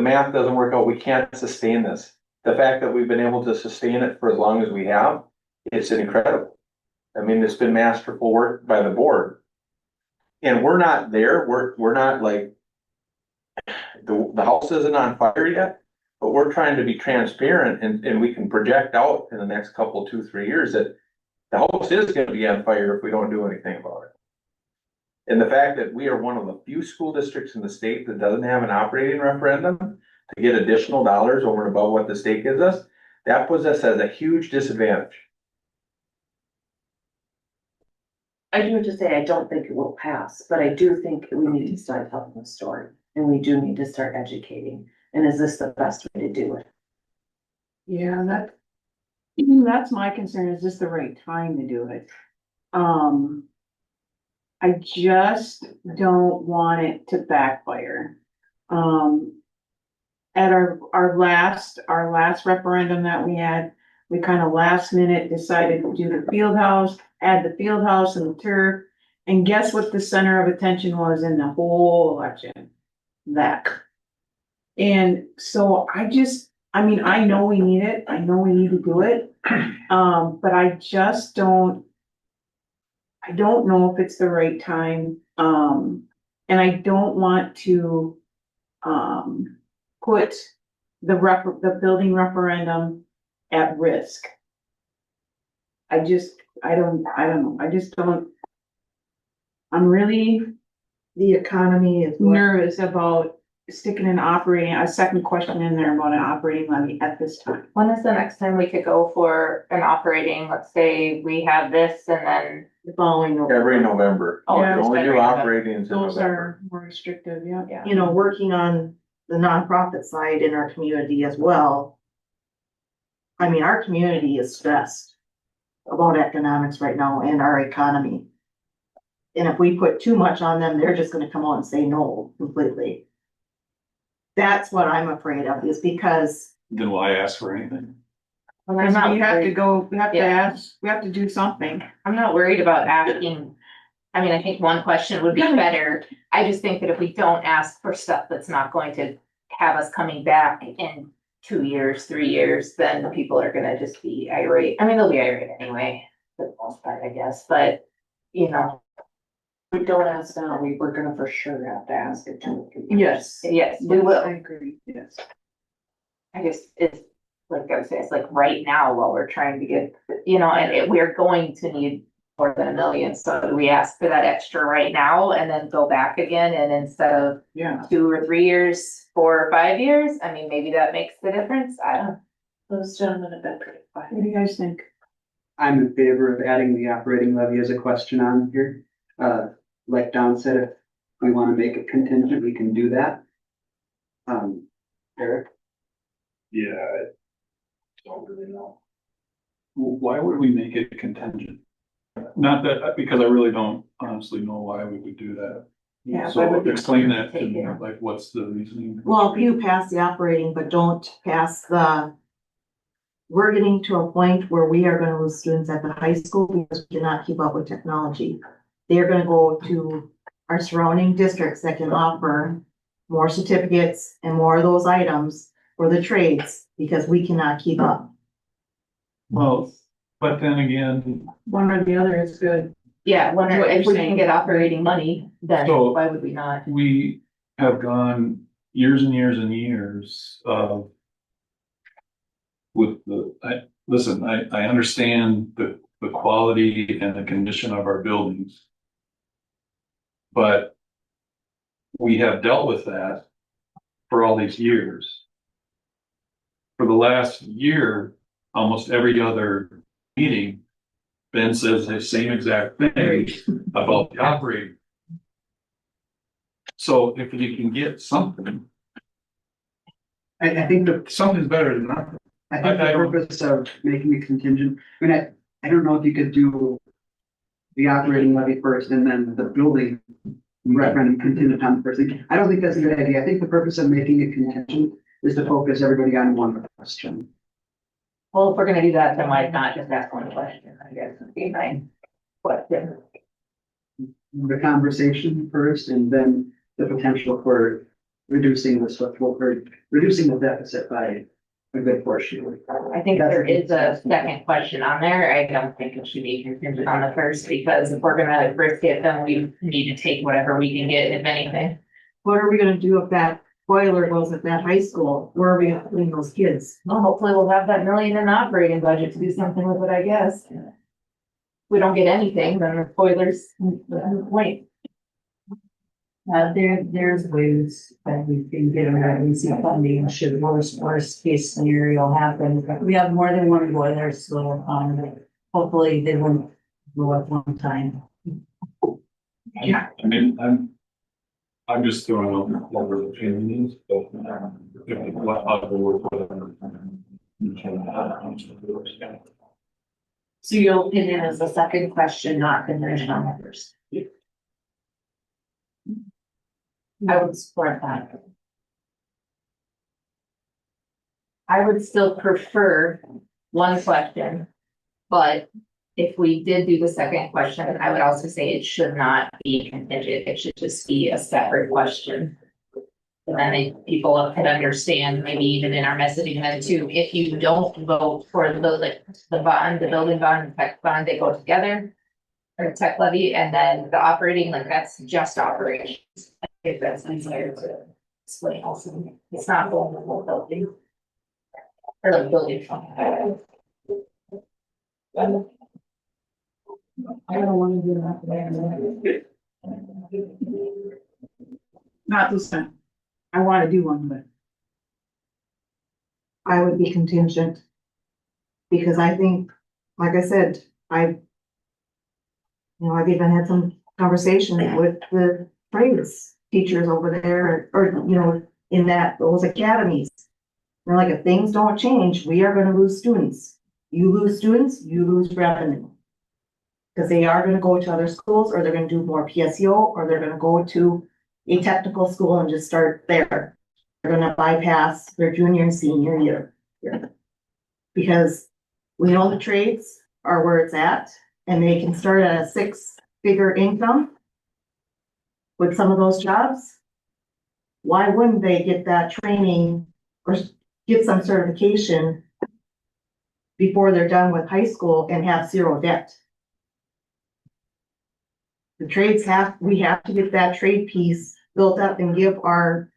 math doesn't work out. We can't sustain this. The fact that we've been able to sustain it for as long as we have, it's incredible. I mean, it's been masterful work by the board. And we're not there. We're not like, the house isn't on fire yet, but we're trying to be transparent, and we can project out in the next couple, 2, 3 years that the house is going to be on fire if we don't do anything about it. And the fact that we are one of the few school districts in the state that doesn't have an operating referendum to get additional dollars over and above what the state gives us, that puts us at a huge disadvantage. I do have to say, I don't think it will pass, but I do think we need to start telling the story, and we do need to start educating. And is this the best way to do it? Yeah, that's my concern. Is this the right time to do it? I just don't want it to backfire. At our last referendum that we had, we kind of last minute decided to do the field house, add the field house and the turf. And guess what the center of attention was in the whole election? That. And so I know we need it. I know we need to do it. But I just don't know if it's the right time. And I don't want to, put the building referendum at risk. I don't know. I'm really The economy is. nervous about sticking a second question in there about an operating levy at this time. When is the next time we could go for an operating, let's say we have this and then, The following. Every November. Oh, We yeah, only do it's operating in Those November. are more restrictive, yeah. yeah. You know, working on the nonprofit side in our community as well. I mean, our community is stressed about economics right now and our economy. And if we put too much on them, they're just gonna come out and say no completely. That's what I'm afraid of, is because, Then will I ask for anything? Well, I'm Because not we have to worried- go, we have to Yeah. ask, we have to do something. I'm not worried about asking. I mean, I think one question would be better. I just think that if we don't ask for stuff that's not going to have us coming back in 2 years, 3 years, then people are gonna just be irate. I mean, they'll be irate anyway, for the most part, I guess, but, you know, We don't ask now, we're gonna for sure have to ask it too. Yes. yes, we I will. agree, yes. I guess it's, like I would say, it's like right now while we're trying to get, you know, and we're going to need more than $1 million. So do we ask for that extra right now and then go back again, and instead of Yeah. 2 or 3 years, 4 or 5 years, I mean, maybe that makes the difference. I don't. Those gentlemen have been pretty quiet. What do you guys think? I'm in favor of adding the operating levy as a question on here. Like Don said, if we want to make it contingent, we can do that. Eric? Yeah. I don't really know. Why would we make it contingent? Not that, because I really don't honestly know why we would do that. Yeah, So explain that to Take me, it. like, what's the reasoning? well, if you pass the operating, but don't pass the we're getting to a point where we are gonna lose students at the high school because we cannot keep up with technology. They're gonna go to our surrounding districts that can offer more certificates and more of those items for the trades because we cannot keep up. Well, but then again, One or the other is good. Yeah, What you're if we saying. can get operating money, then So- why would we not? we have gone years and years and years of with listen, I understand the quality and the condition of our buildings. But we have dealt with that for all these years. For the last year, almost every other meeting, Ben says the same exact thing about the operating. So if you can get something, I think something's better than nothing. I think the I don't- purpose of making it contingent, I mean, I don't know if you could do the operating levy first and then the building referendum contingent on the first thing. I don't think that's a good idea. I think the purpose of making it contingent is to focus everybody on one question. Well, if we're gonna do that, then why not just ask one question, I guess, would be my question. The conversation first and then the potential for reducing the swiftwell or reducing the deficit by a good portion. I think there is a second question on there. I don't think it should be contingent on the first, because if we're gonna risk it, then we need to take whatever we can get, if anything. What are we gonna do if that boiler goes at that high school? Where are we gonna put those kids? Well, hopefully we'll have that million in the operating budget to do something with it, I guess. If we don't get anything, then the boilers, wait. There's ways that we can get emergency funding should worst case scenario happen. We have more than one boiler, so, hopefully they won't go at one time. Yeah. I mean, I'm just throwing out what our opinion is, but if what other whatever. So your opinion is the second question, not contingent on the first? I would support that. I would still prefer one question, but if we did do the second question, I would also say it should not be contingent, it should just be a separate question. And then people can understand, maybe even in our messaging then too, if you don't vote for the bond, the building bond, the tech bond, they go together. Or tech levy, and then the operating, like that's just operations. I think that's easier to explain also. It's not the whole building. Or the building fund. I don't wanna do that. Not this time. I wanna do one, but I would be contingent. Because I think, like I said, I've even had some conversation with the trades teachers over there, or, in those academies. They're like, if things don't change, we are gonna lose students. You lose students, you lose revenue. Because they are gonna go to other schools, or they're gonna do more PSEO, or they're gonna go to a technical school and just start there. They're gonna bypass their junior and senior year. Because we know the trades are where it's at, and they can start at a 6-figure income with some of those jobs. Why wouldn't they get that training or get some certification before they're done with high school and have zero debt? The trades we have to get that trade piece built up and give our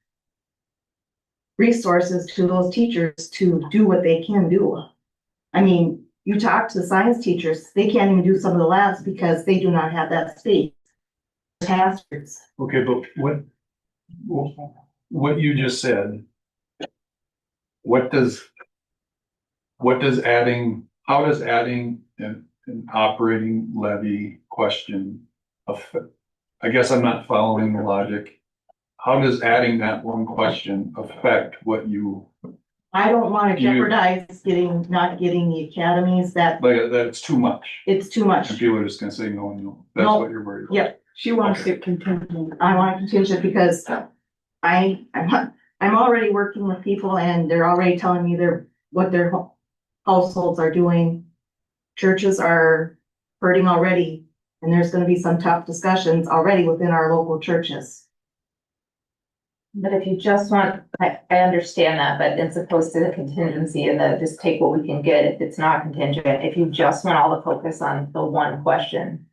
resources to those teachers to do what they can do. I mean, you talk to the science teachers, they can't even do some of the labs because they do not have that space. Hazards. Okay, but what you just said, how does adding an operating levy question affect? I guess I'm not following the logic. How does adding that one question affect what you, I don't wanna jeopardize not getting the academies that, like, that's too much? it's too much. And people are just gonna say, no, that's No. what you're worried about. Yep, she wants it contingent. I want contingent because I'm already working with people and they're already telling me what their households are doing. Churches are hurting already, and there's gonna be some tough discussions already within our local churches. But if you just want, I understand that, but it's opposed to the contingency and the just take what we can get if it's not contingent. If you just want all the focus on the one question,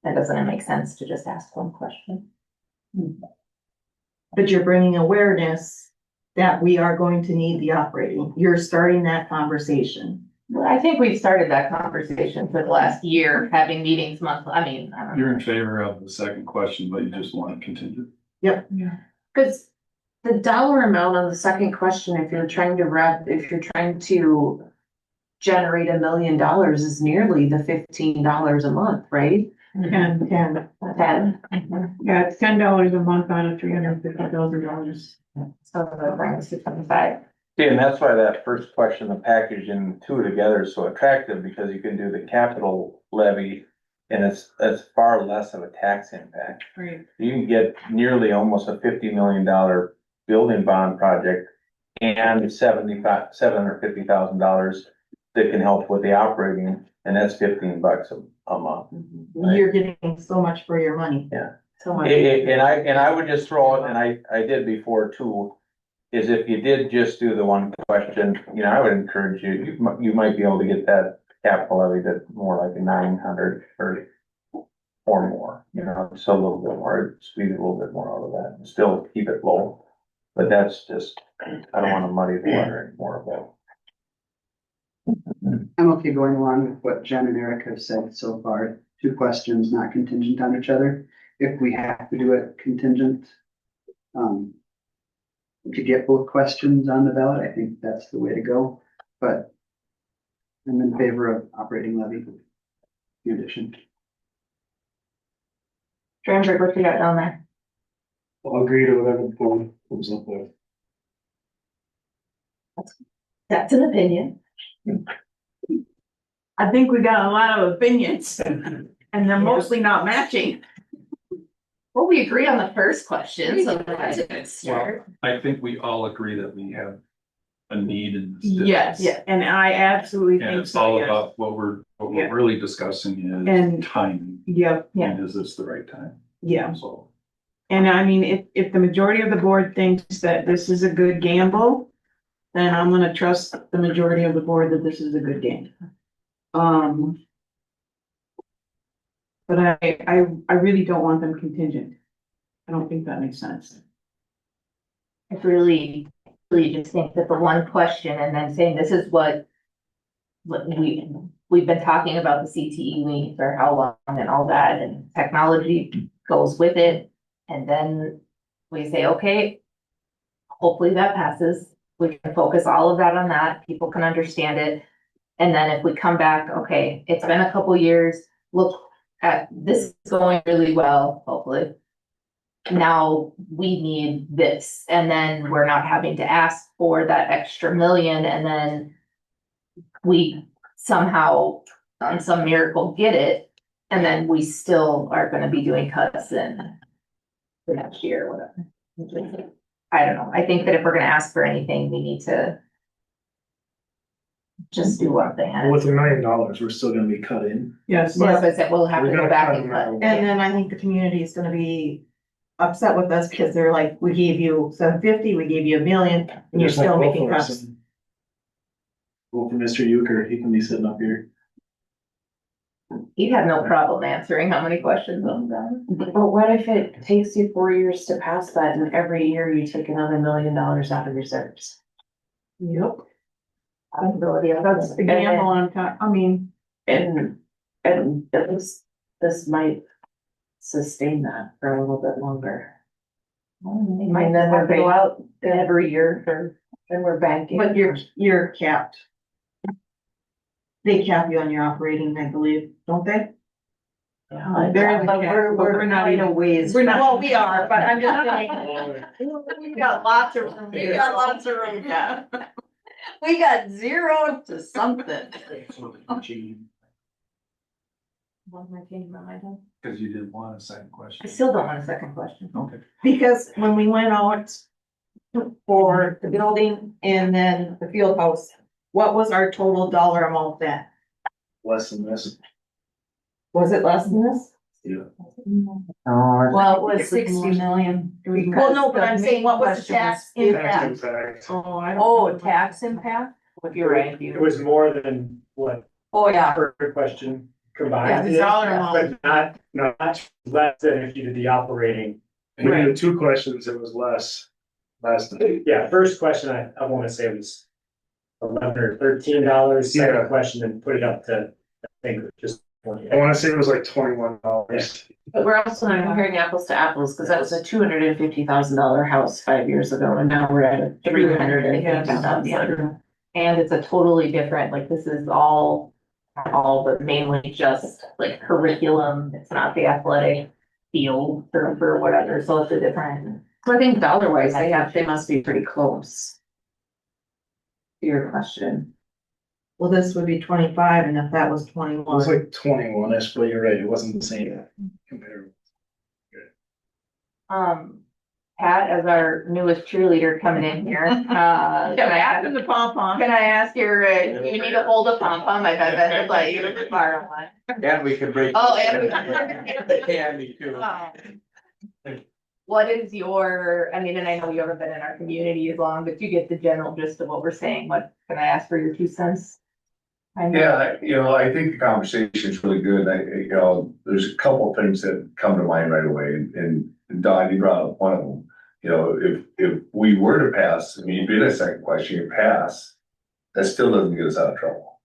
then doesn't it make sense to just ask one question? But you're bringing awareness that we are going to need the operating. You're starting that conversation. Well, I think we've started that conversation for the last year, having meetings monthly. I mean, I don't know. You're in favor of the second question, but you just want it contingent. Cause the dollar amount on the second question, if you're trying to generate $1 million is nearly the $15 a month, right? And, Ten. yeah, it's $10 a month on a $350,000. So that brings to 25. See, and that's why that first question, the package and two together is so attractive, because you can do the capital levy and it's far less of a tax impact. Right. You can get nearly almost a $50 million building bond project and $750,000 that can help with the operating, and that's $15 a month. Right. You're getting so much for your money. Yeah. So much. And I would just throw it, and I did before too, is if you did just do the one question, you know, I would encourage you, you might be able to get that capital levy to more like a 900 or more, you know, just a little bit more, squeeze a little bit more out of that, and still keep it low. But that's just, I don't wanna muddy the water anymore about. I'm okay going along with what Jen and Eric have said so far. Two questions, not contingent on each other. If we have to do it contingent, to get both questions on the ballot, I think that's the way to go. But I'm in favor of operating levy in addition. Trenchard, what you got down there? I'll agree to whatever the board comes up with. That's an opinion. I think we got a lot of opinions and they're mostly not matching. Well, we agree on the first question, so that's a good start. I think we all agree that we have a need in this. district. Yes, and I absolutely And think it's so, all yes. about what we're Yeah. really discussing And- is timing. Yep, Yeah. And is this the right time? yeah. So. And I mean, if the majority of the board thinks that this is a good gamble, then I'm gonna trust the majority of the board that this is a good game. But I really don't want them contingent. I don't think that makes sense. I really just think that the one question and then saying this is what we've been talking about the CTE week for how long and all that, and technology goes with it. And then we say, okay, hopefully that passes. We can focus all of that on that. People can understand it. And then if we come back, okay, it's been a couple years, look at this is going really well, hopefully. Now we need this, and then we're not having to ask for that extra million, and then we somehow, on some miracle, get it, and then we still are gonna be doing cuts in the next year or whatever. I don't know. I think that if we're gonna ask for anything, we need to just do one thing. With $1 million, we're still gonna be cut in. Yes. Well, that's what I said, we'll have to We're go gonna back cut and them cut. out. And then I think the community is gonna be upset with us because they're like, we gave you 750, we gave you $1 million, and you're Just like still vote making for us cuts. and vote for Mr. Euchre, he can be sitting up here. You'd have no problem answering how many questions on that. But what if it takes you 4 years to pass that and every year you take another $1 million out of reserves? Yep. Possibility of That's the gamble on top. I mean, And at least this might sustain that for a little bit longer. You might then have to go out every year for, Then we're banking. But you're capped. They cap you on your operating, I believe, don't they? Yeah, there is a But cap, we're but we're not kind of even. ways. we're not- Well, we are, but I'm just saying. We got lots of room. We got lots of room, yeah. We got 0 to something. what am I changing my mind on? Cause you didn't want a second question. I still don't want a second question. Okay. Because when we went out for the building and then the field house, what was our total dollar amount then? Less than this. Was it less than this? Well, it was 60 million. Well, no, but I'm saying, what was the tax Tax impact? impact. Oh, I don't. Oh, know. tax impact? You're right. It was more than what, Oh, yeah. per question combined. Yeah, the is, dollar amount. But not less than if you did the operating. And then the two questions, it was less. Last. Yeah, first question, I wanna say was $11 or $13, second Yeah. question, and put it up to, I think, just 20. I wanna say it was like $21. But we're also not comparing apples to apples, because that was a $250,000 house 5 years ago, and now we're at a $350,000. And it's a totally different, like, this is all, but mainly just like curriculum. It's not the athletic field for whatever, so it's a different. So I think dollar wise, they must be pretty close. To your question. Well, this would be 25, and if that was It was 21, like 21-ish, but you're right, it wasn't the same comparable. Pat, as our newest cheerleader coming in here, can I ask Him the pom-pom. Can I ask your, you need to hold a pom-pom, I bet, like, you to borrow one. And we can break. Oh, and Candy too. What is your, I mean, and I know you haven't been in our community as long, but you get the general gist of what we're saying. What, can I ask for your 2 cents? Yeah, I think the conversation is really good. There's a couple of things that come to mind right away, and Don, you brought up one of them. If we were to pass, I mean, you did a second question, you pass, that still doesn't get us out of trouble.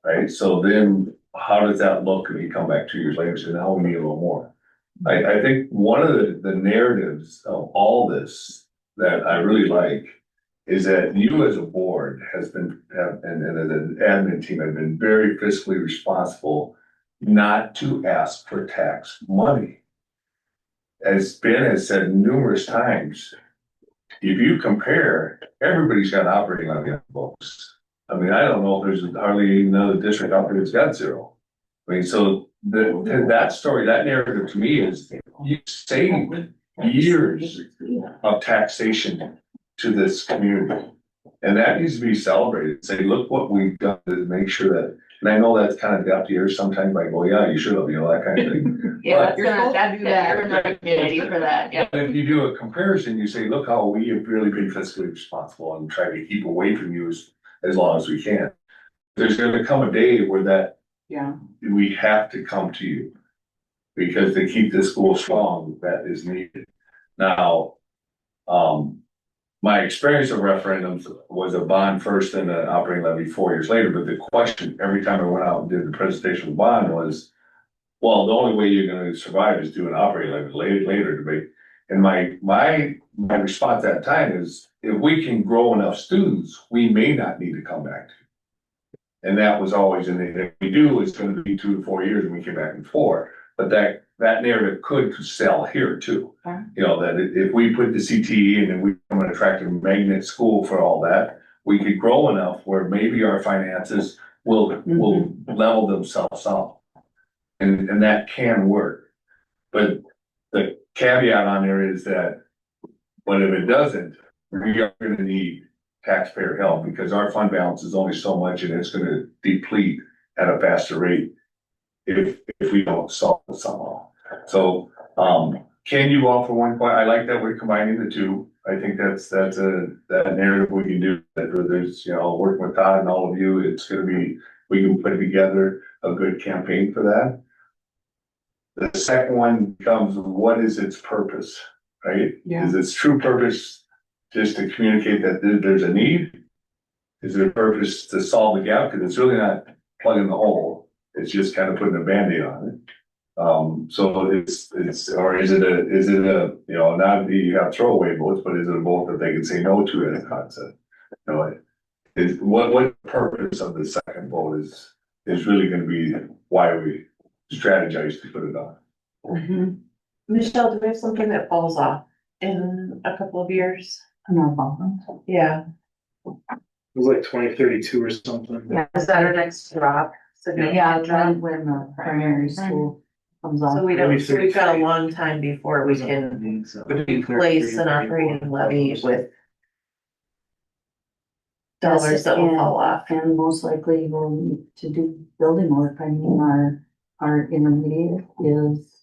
Right? So then how does that look if you come back 2 years later and say, now we need a little more? I think one of the narratives of all this that I really like is that you as a board and as an admin team have been very fiscally responsible not to ask for tax money. As Ben has said numerous times, if you compare, everybody's got operating levy on books. I mean, I don't know if there's hardly another district out there that's got zero. I mean, so that story, that narrative to me is you saved years of taxation to this community. And that needs to be celebrated. Say, look what we've done to make sure that, and I know that's kind of got to hear sometimes like, oh yeah, you should have, that kind of thing. Yeah, that's You're gonna, supposed to that's do that. you're in the community for that, yeah. But if you do a comparison, you say, look how we have really been fiscally responsible and try to keep away from you as long as we can. There's gonna come a day where that Yeah. we have to come to you. Because to keep this school strong, that is needed. Now, my experience of referendums was a bond first and an operating levy 4 years later, but the question every time I went out and did the presentation of the bond was, well, the only way you're gonna survive is do an operating levy later debate. And my response at that time is, if we can grow enough students, we may not need to come back to. And that was always, and if we do, it's gonna be 2 to 4 years and we came back in 4. But that narrative could sell here too. That if we put the CTE and then we become an attractive magnet school for all that, we could grow enough where maybe our finances will level themselves out. And that can work. But the caveat on there is that, but if it doesn't, we are gonna need taxpayer help because our fund balance is only so much and it's gonna deplete at a faster rate if we don't solve it somehow. So, can you offer one point? I like that we're combining the two. I think that narrative we can do, that there's, working with Todd and all of you, it's gonna be, we can put together a good campaign for that. The second one becomes, what is its purpose, right? Yeah. Is its true purpose just to communicate that there's a need? Is it a purpose to solve the gap? Because it's really not plugging the hole. It's just kind of putting a Band-Aid on it. So it's, or is it a, not that you have throwaway votes, but is it a vote that they can say no to as a concept? What purpose of the second vote is really gonna be why we strategize to put it on. Michelle, do we have something that falls off in a couple of years? Yeah. It was like 2032 or something. Yeah, is that our next drop? Yeah, when the primary school comes on. So we've got a long time before we can replace an operating levy with dollars that will fall off. And most likely we'll need to do building work. I mean, our intermediate is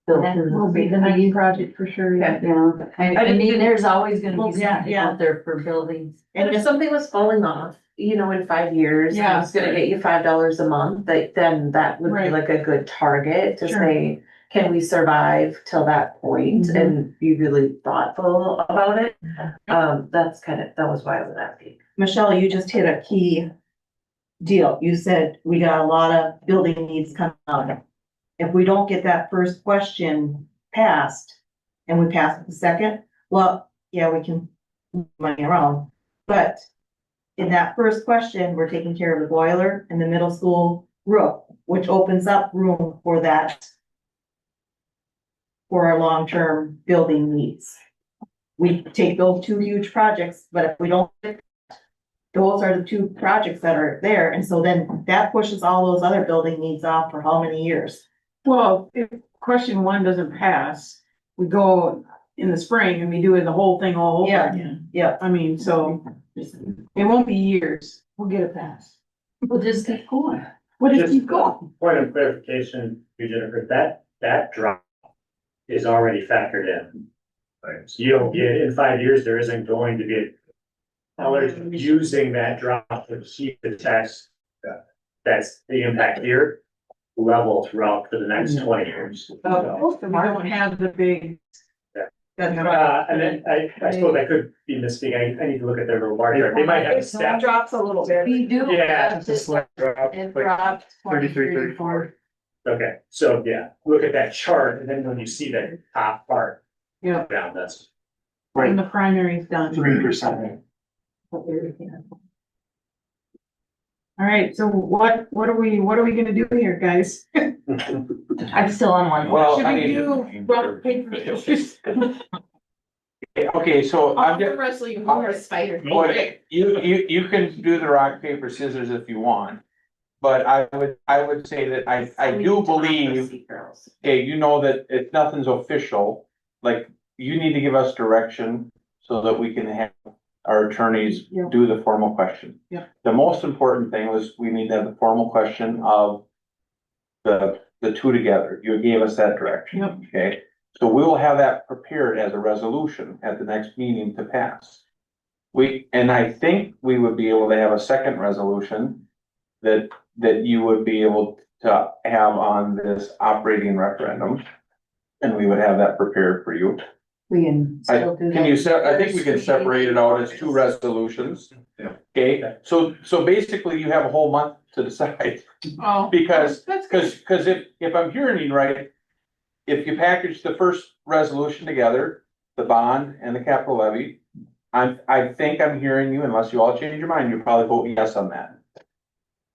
built That in will be the next project for sure, yeah. Yeah, I didn't mean, think- there's always gonna Well, be yeah, something yeah. out there for buildings. And if something was falling off, you know, in 5 years, Yeah. and it's gonna get you $5 a month, then that would be Right. like a good target to Sure. say, can we survive till that point Mhm. and be really thoughtful about it? That was why I was asking. Michelle, you just hit a key deal. You said we got a lot of building needs coming up. If we don't get that first question passed and we pass the second, well, yeah, we can move money around. But in that first question, we're taking care of the boiler and the middle school roof, which opens up room for that for our long-term building needs. We take those two huge projects, but if we don't, those are the two projects that are there, and so then that pushes all those other building needs off for how many years? Well, if question one doesn't pass, we go in the spring and we do the whole thing all over Yeah. again. Yeah. I mean, so it won't be years. We'll get it passed. We'll just keep going. What does Just keep going? Point of clarification, Jennifer, that drop is already factored in. Right. So you don't get, in 5 years, there isn't going to be dollars using that drop to achieve the tax. That's the impact here, level throughout for the next 20 years. So, We don't have the big. Yeah. That's right. and then I suppose I could be misspeaking, I need to look at their little bar chart, they might have a It step. drops a little bit. We do. Yeah, have it's a slight drop, It like dropped 33, 34. Okay, so yeah, look at that chart, and then when you see that top part Yeah, down, that's. and the primary's done. 3%. All right, so what are we gonna do here, guys? I'm still on one. Well, Should I we mean- do rock, paper, scissors? Okay, so I'm just, Wrestling, I'm- or a spider. Well, you can do the rock, paper, scissors if you want. But I would say that I do believe, okay, you know that if nothing's official, like, you need to give us direction so that we can have our attorneys Yeah. do the formal question. Yeah. The most important thing was we need to have the formal question of the two together. You gave us that direction. Yep. Okay, so we will have that prepared as a resolution at the next meeting to pass. And I think we would be able to have a second resolution that you would be able to have on this operating referendum. And we would have that prepared for you. We can still do that. Can you I think we can separate it out as two resolutions. Yeah. Okay, so basically you have a whole month to decide, Oh. because, That's good. cause if I'm hearing you right, if you package the first resolution together, the bond and the capital levy, I think I'm hearing you, unless you all change your mind, you probably vote yes on that.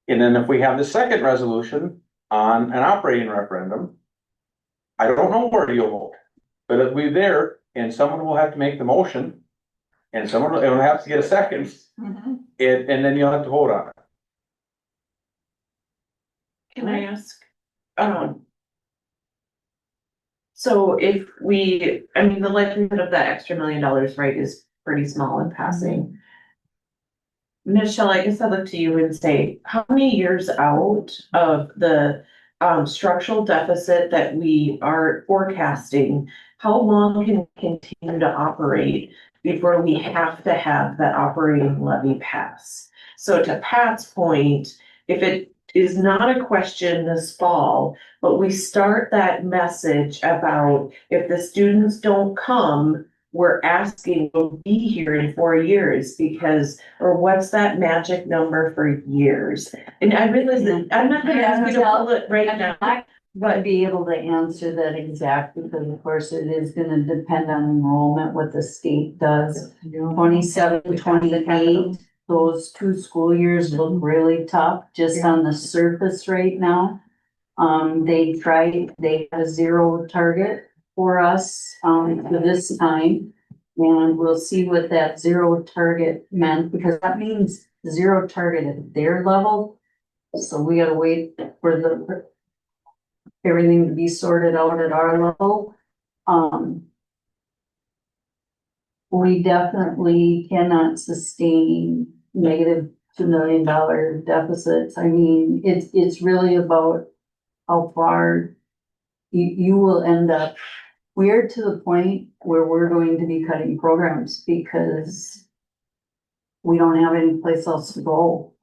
And then if we have the second resolution on an operating referendum, I don't know where you'll vote, but it'll be there, and someone will have to make the motion, and someone will have to get a second, Mhm. and then you'll have to vote on it. Can I ask? So if the likelihood of that extra $1 million, right, is pretty small in passing. Michelle, I guess I look to you and say, how many years out of the structural deficit that we are forecasting, how long can we continue to operate before we have to have that operating levy pass? So to Pat's point, if it is not a question this fall, but we start that message about if the students don't come, we're asking to be here in 4 years or what's that magic number for years? And I realize that I'm not gonna ask you to pull it right now, But be able to answer that exactly, because of course it is gonna depend on enrollment, what the state does. 27, 28, those 2 school years look really tough, just on the surface right now. They had a 0 target for us, for this time. And we'll see what that 0 target meant, because that means 0 target at their level. So we gotta wait for everything to be sorted out at our level. We definitely cannot sustain negative $2 million deficits. I mean, it's really about how far you will end up. We're to the point where we're going to be cutting programs because we don't have any place else to go.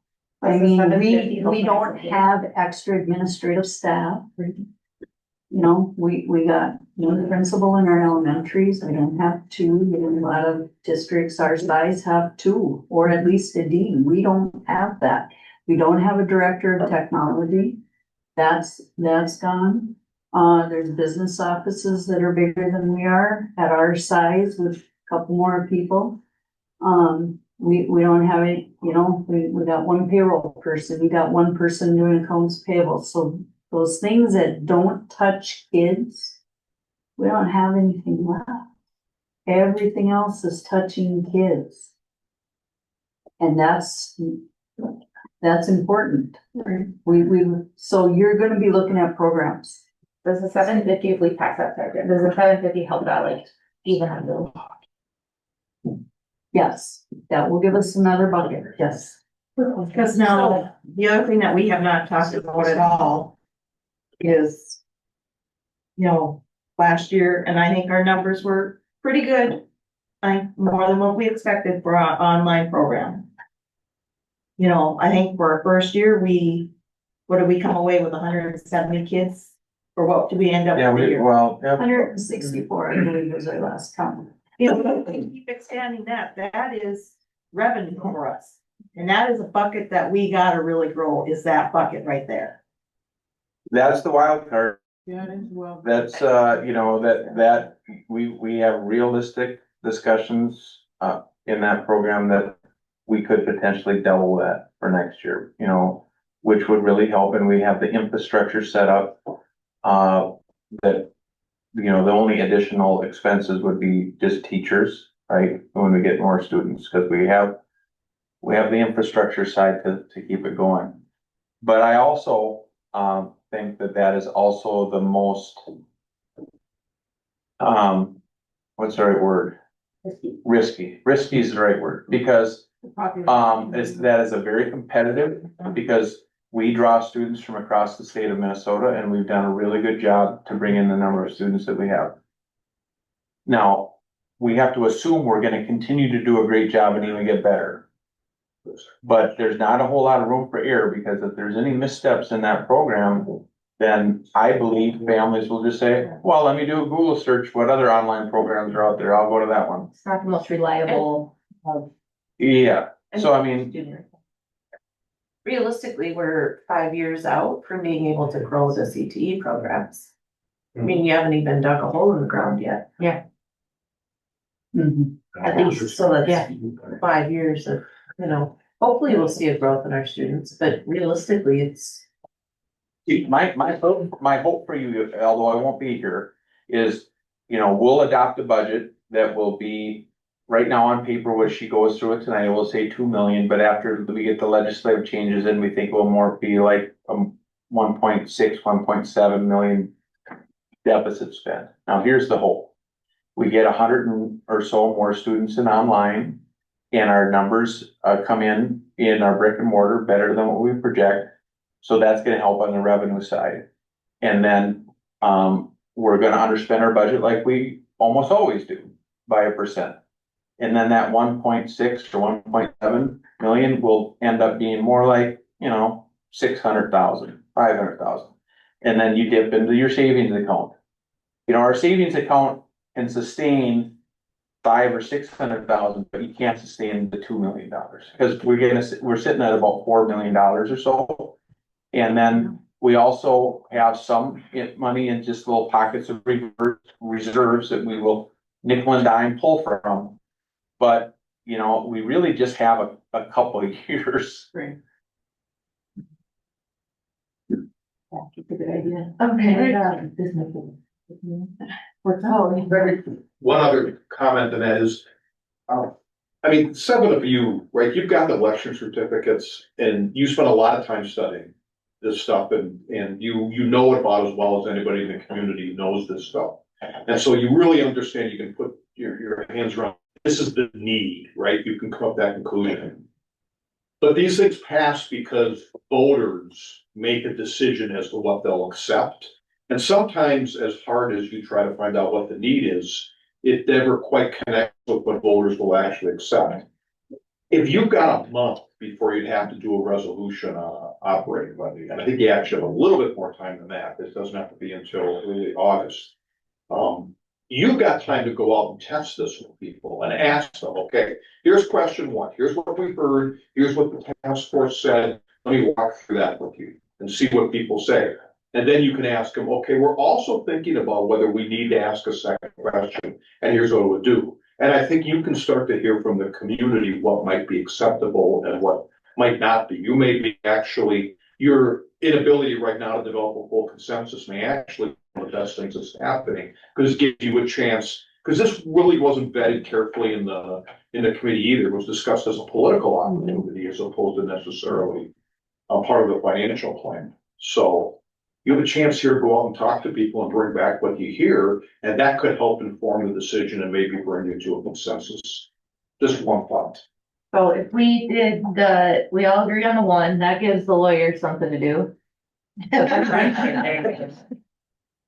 I mean, we don't have extra administrative staff. You know, we got one principal in our elementaries, I don't have two, in a lot of districts our size have two, or at least a dean, we don't have that. We don't have a director of technology, that's gone. There's business offices that are bigger than we are at our size with a couple more people. We don't have any, you know, we got one payroll person, we got one person doing accounts payable, so those things that don't touch kids, we don't have anything left. Everything else is touching kids. And that's important. So you're gonna be looking at programs. Does the 750, if we pass that target, does the 750 help out like even a little? Yes, that will give us another bucket, yes. Because now, the other thing that we have not talked about at all is, you know, last year, and I think our numbers were pretty good. More than what we expected for our online program. You know, I think for our first year, what did we come away with, 170 kids? Or what did we end up Yeah, with the year? 164, I believe, was our last count. You know, if we keep expanding that is revenue for us. And that is a bucket that we gotta really grow, is that bucket right there. That's the wild card. Yeah, it is well. That's, you know, that we have realistic discussions, in that program that we could potentially double that for next year, you know, which would really help, and we have the infrastructure set up, that, you know, the only additional expenses would be just teachers, right? When we get more students, because we have the infrastructure side to keep it going. But I also, think that is also the most, what's the right word? Risky is the right word, because, that is a very competitive, because we draw students from across the state of Minnesota, and we've done a really good job to bring in the number of students that we have. Now, we have to assume we're gonna continue to do a great job and even get better. But there's not a whole lot of room for error, because if there's any missteps in that program, then I believe families will just say, well, let me do a Google search, what other online programs are out there, I'll go to that one. It's not the most reliable of. Yeah, so I mean, Realistically, we're 5 years out from being able to grow the CTE programs. I mean, you haven't even dug a hole in the ground yet. At least, so that's 5 years of, you know, hopefully we'll see a growth in our students, but realistically, it's. my hope for you, although I won't be here, is, you know, we'll adopt a budget that will be, right now on paper, what she goes through it tonight, we'll say 2 million, but after we get the legislative changes in, we think it will more be like, 1.6, 1.7 million deficit spent. Now, here's the hope. We get 100 or so more students in online, and our numbers, come in our brick and mortar better than what we project. So that's gonna help on the revenue side. And then, we're gonna underspend our budget like we almost always do by 1%. And then that 1.6 or 1.7 million will end up being more like, you know, 600,000, 500,000. And then you dip into your savings account. You know, our savings account can sustain 500,000 or 600,000, but you can't sustain the $2 million, because we're sitting at about $4 million or so. And then we also have some money in just little pockets of reserves that we will nickel and dime pull from. But, you know, we really just have a couple of years. Right. That's a good idea. One other comment on that is, I mean, 7 of you, right, you've got the election certificates and you spend a lot of time studying this stuff, and you know it about as well as anybody in the community knows this stuff. And so you really understand, you can put your hands around, this is the need, right? You can come up with that conclusion. But these things pass because voters make a decision as to what they'll accept. And sometimes, as hard as you try to find out what the need is, it never quite connects with what voters will actually accept. If you've got a month before you'd have to do a resolution on operating levy, and I think you actually have a little bit more time than that, this doesn't have to be until early August. You've got time to go out and test this with people and ask them, okay, here's question one, here's what we heard, here's what the task force said, let me walk through that with you and see what people say. And then you can ask them, okay, we're also thinking about whether we need to ask a second question, and here's what it would do. And I think you can start to hear from the community what might be acceptable and what might not be. You may be actually, your inability right now to develop a full consensus may actually be one of the best things that's happening, because it gives you a chance, because this really wasn't vetted carefully in the committee either. It was discussed as a political opportunity as opposed to necessarily a part of the financial plan. So you have a chance here to go out and talk to people and bring back what you hear, and that could help inform the decision and maybe bring you to a consensus. Just one thought. So if we did we all agree on the one, that gives the lawyer something to do.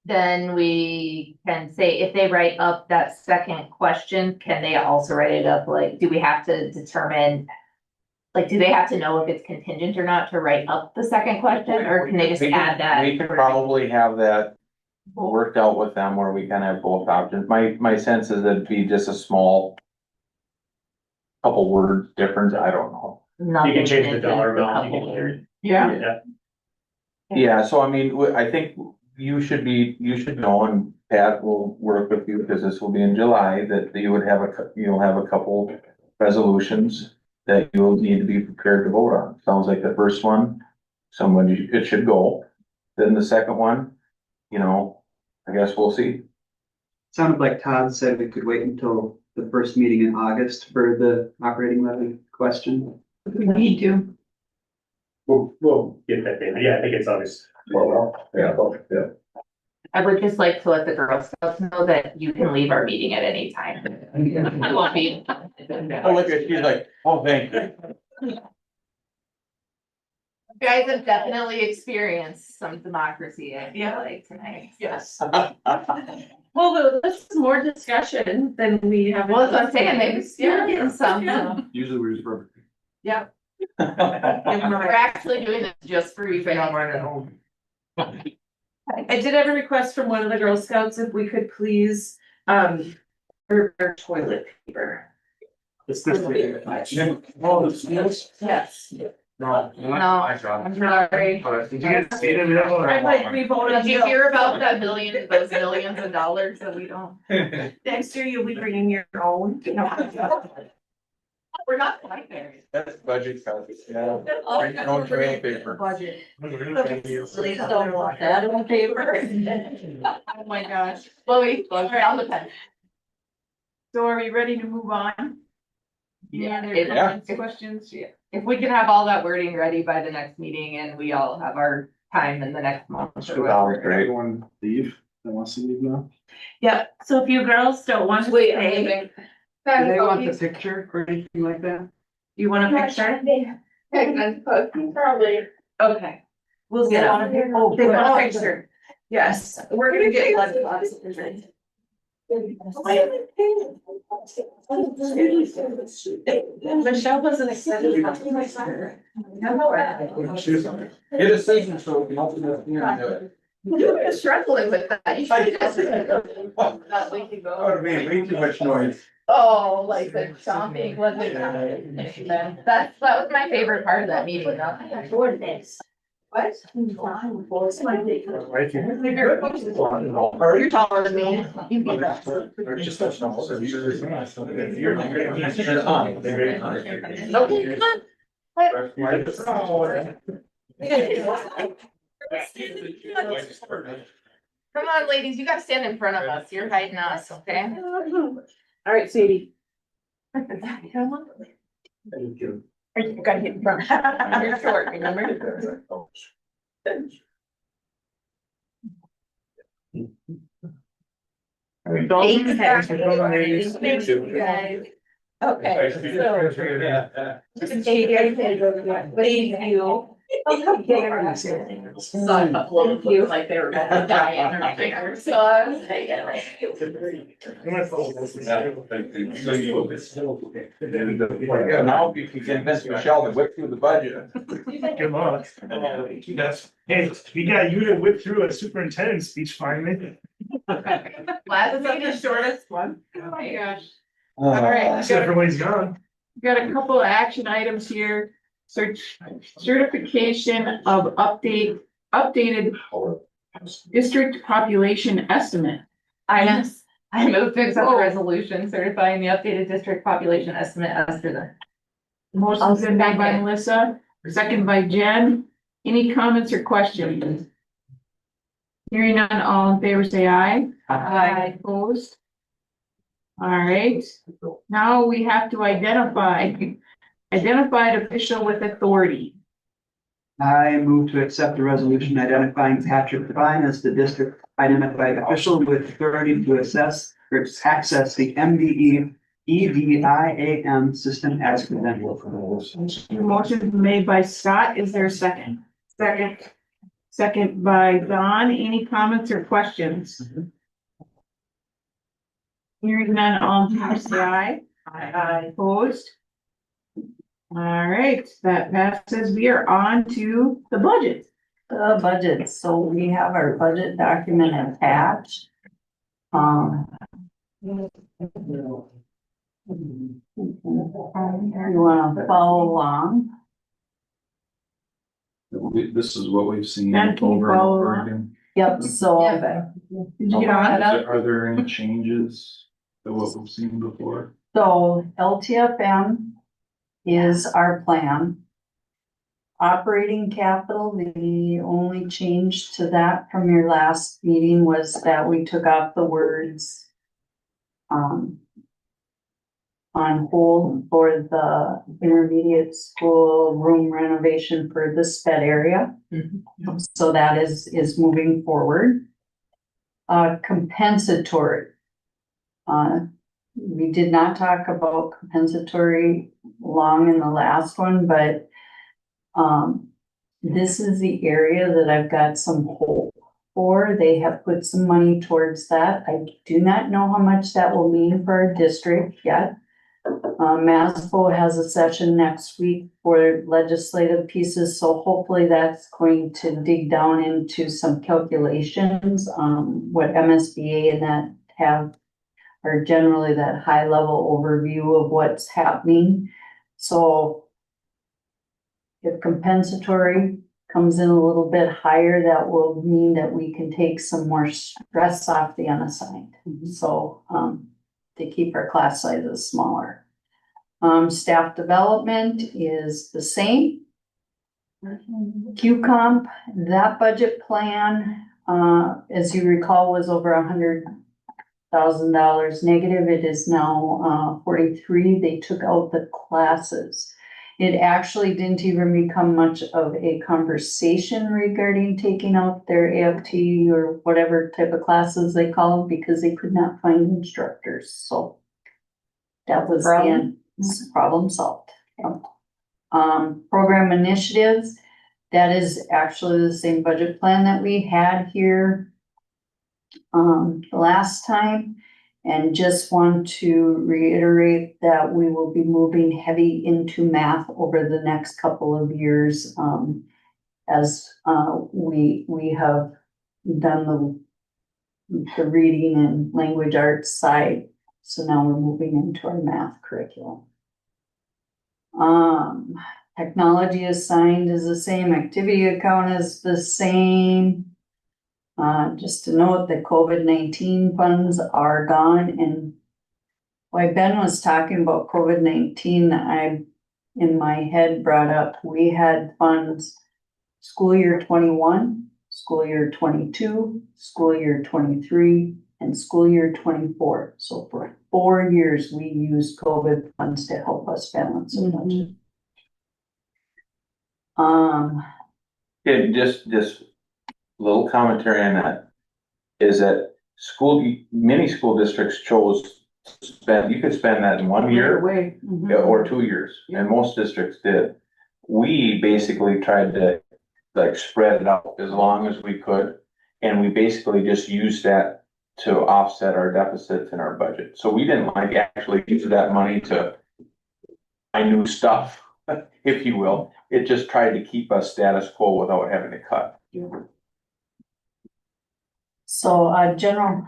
Then we can say, if they write up that second question, can they also write it up, like, do we have to determine? Like, do they have to know if it's contingent or not to write up the second question, or can they just add that? We could probably have that worked out with them where we can have both options. My sense is that it'd be just a small couple words difference, I don't know. You can change the dollar amount. You can- Yeah. Yeah, so I mean, I think you should know, and Pat will work with you, because this will be in July, that you would have you'll have a couple resolutions that you'll need to be prepared to vote on. Sounds like the first one, it should go. Then the second one, I guess we'll see. Sounded like Todd said we could wait until the first meeting in August for the operating levy question. We need to. We'll get that data. Yeah, I think it's August. Yeah. I would just like to let the Girl Scouts know that you can leave our meeting at any time. I won't be. Oh, look at, she's like, oh, thank you. You guys have definitely experienced some democracy, I feel like, tonight. Yes. Well, this is more discussion than we have. Well, that's what I'm saying, they've experienced some, so. Usually we just rubber. Yep. We're actually doing this just for you guys. I did have a request from one of the Girl Scouts if we could please, prepare toilet paper. It's this. Yes. No. No, I'm sorry. Did you get to see it in the middle? I might be voting. Did you hear about those millions of dollars that we don't? Next year you'll be bringing your own. We're not quite there. That's budget cuts, yeah. Bring your own toilet paper. Budget. Please don't want that on paper. Oh my gosh. Chloe, on the pen. So are we ready to move on? Yeah. Any other comments, questions? Yeah. If we can have all that wording ready by the next meeting and we all have our time in the next month. or Sounds whatever. great. Everyone leave, that wants to leave now. Yeah, so if you girls don't want to Wait, stay, Do they want the picture or anything like that? you want a picture? Probably. Okay. We'll get on. Oh, They want a picture. Yes, we're gonna get blood clots. Michelle wasn't excited about it. Get a signature so we can open it here and do it. You're struggling with that. You should just. That we could That would go. be way too much noise. Oh, like the chomping wasn't. That was my favorite part of that meeting, though. What? You're taller than me. You can go. Okay, come on. Come on, ladies, you gotta stand in front of us. You're hiding us, okay? All right, Sadie. Thank you. You gotta get in front. You're short, remember? Thanks, guys. Okay, so. Thank you. Thank you. Like they were about to die in their fingers, so I was like, Yeah, now if you can convince Michelle to whip through the budget. Good luck. Yes. Hey, we got you to whip through a superintendent speech finally. Last is the shortest one. Oh my gosh. All right, Except for when he's gone. we've got a couple of action items here. Certification of updated district population estimate. I move to accept the resolution certifying the updated district population estimate as presented. Motion's been made by second. Melissa, second by Jen. Any comments or questions? Hearing none, all in favor say aye. Aye. Opposed? All right, now we have to identified official with authority. I move to accept the resolution identifying Patrick Devine as the district identified official with authority to assess or access the MDE EDIAM system as presented. Motion made by Scott. Is there a second? Second. Second by Don. Any comments or questions? Hearing none, all in favor say aye. Aye. Opposed? All right, that passes. We are on to the budget. The budget, so we have our budget document attached. You wanna follow along? This is what we've seen And can you over and follow over along? again. Yep, so. Did you get on? Are there any changes to what we've seen before? So LTFM is our plan. Operating capital, the only change to that from your last meeting was that we took off the words on hold for the intermediate school room renovation for the sped area. So that is moving forward. Compensatory. We did not talk about compensatory long in the last one, but this is the area that I've got some hope for. They have put some money towards that. I do not know how much that will mean for our district yet. MASBO has a session next week for legislative pieces, so hopefully that's going to dig down into some calculations. What MSBA and that have are generally that high level overview of what's happening. So if compensatory comes in a little bit higher, that will mean that we can take some more stress off the unassigned. So to keep our class sizes smaller. Staff development is the same. QComp, that budget plan, as you recall, was over $100,000 negative. It is now 43. They took out the classes. It actually didn't even become much of a conversation regarding taking out their AFT or whatever type of classes they call them because they could not find instructors. So that was the end. Problem solved. Program initiatives, that is actually the same budget plan that we had here last time. And just want to reiterate that we will be moving heavy into math over the next couple of years as we have done the reading and language arts side. So now we're moving into our math curriculum. Technology assigned is the same, activity account is the same. Just to note that COVID-19 funds are gone, and while Ben was talking about COVID-19, I, in my head, brought up, we had funds school year 21, school year 22, school year 23, and school year 24. So for 4 years, we used COVID funds to help us balance the budget. Okay, just little commentary on that is that many school districts chose spend, you could spend that in 1 year. Way. Yeah, or 2 years, and most districts did. We basically tried to like spread it out as long as we could, and we basically just used that to offset our deficits in our budget. So we didn't like actually use that money to buy new stuff, if you will. It just tried to keep us status quo without having to cut. So, general,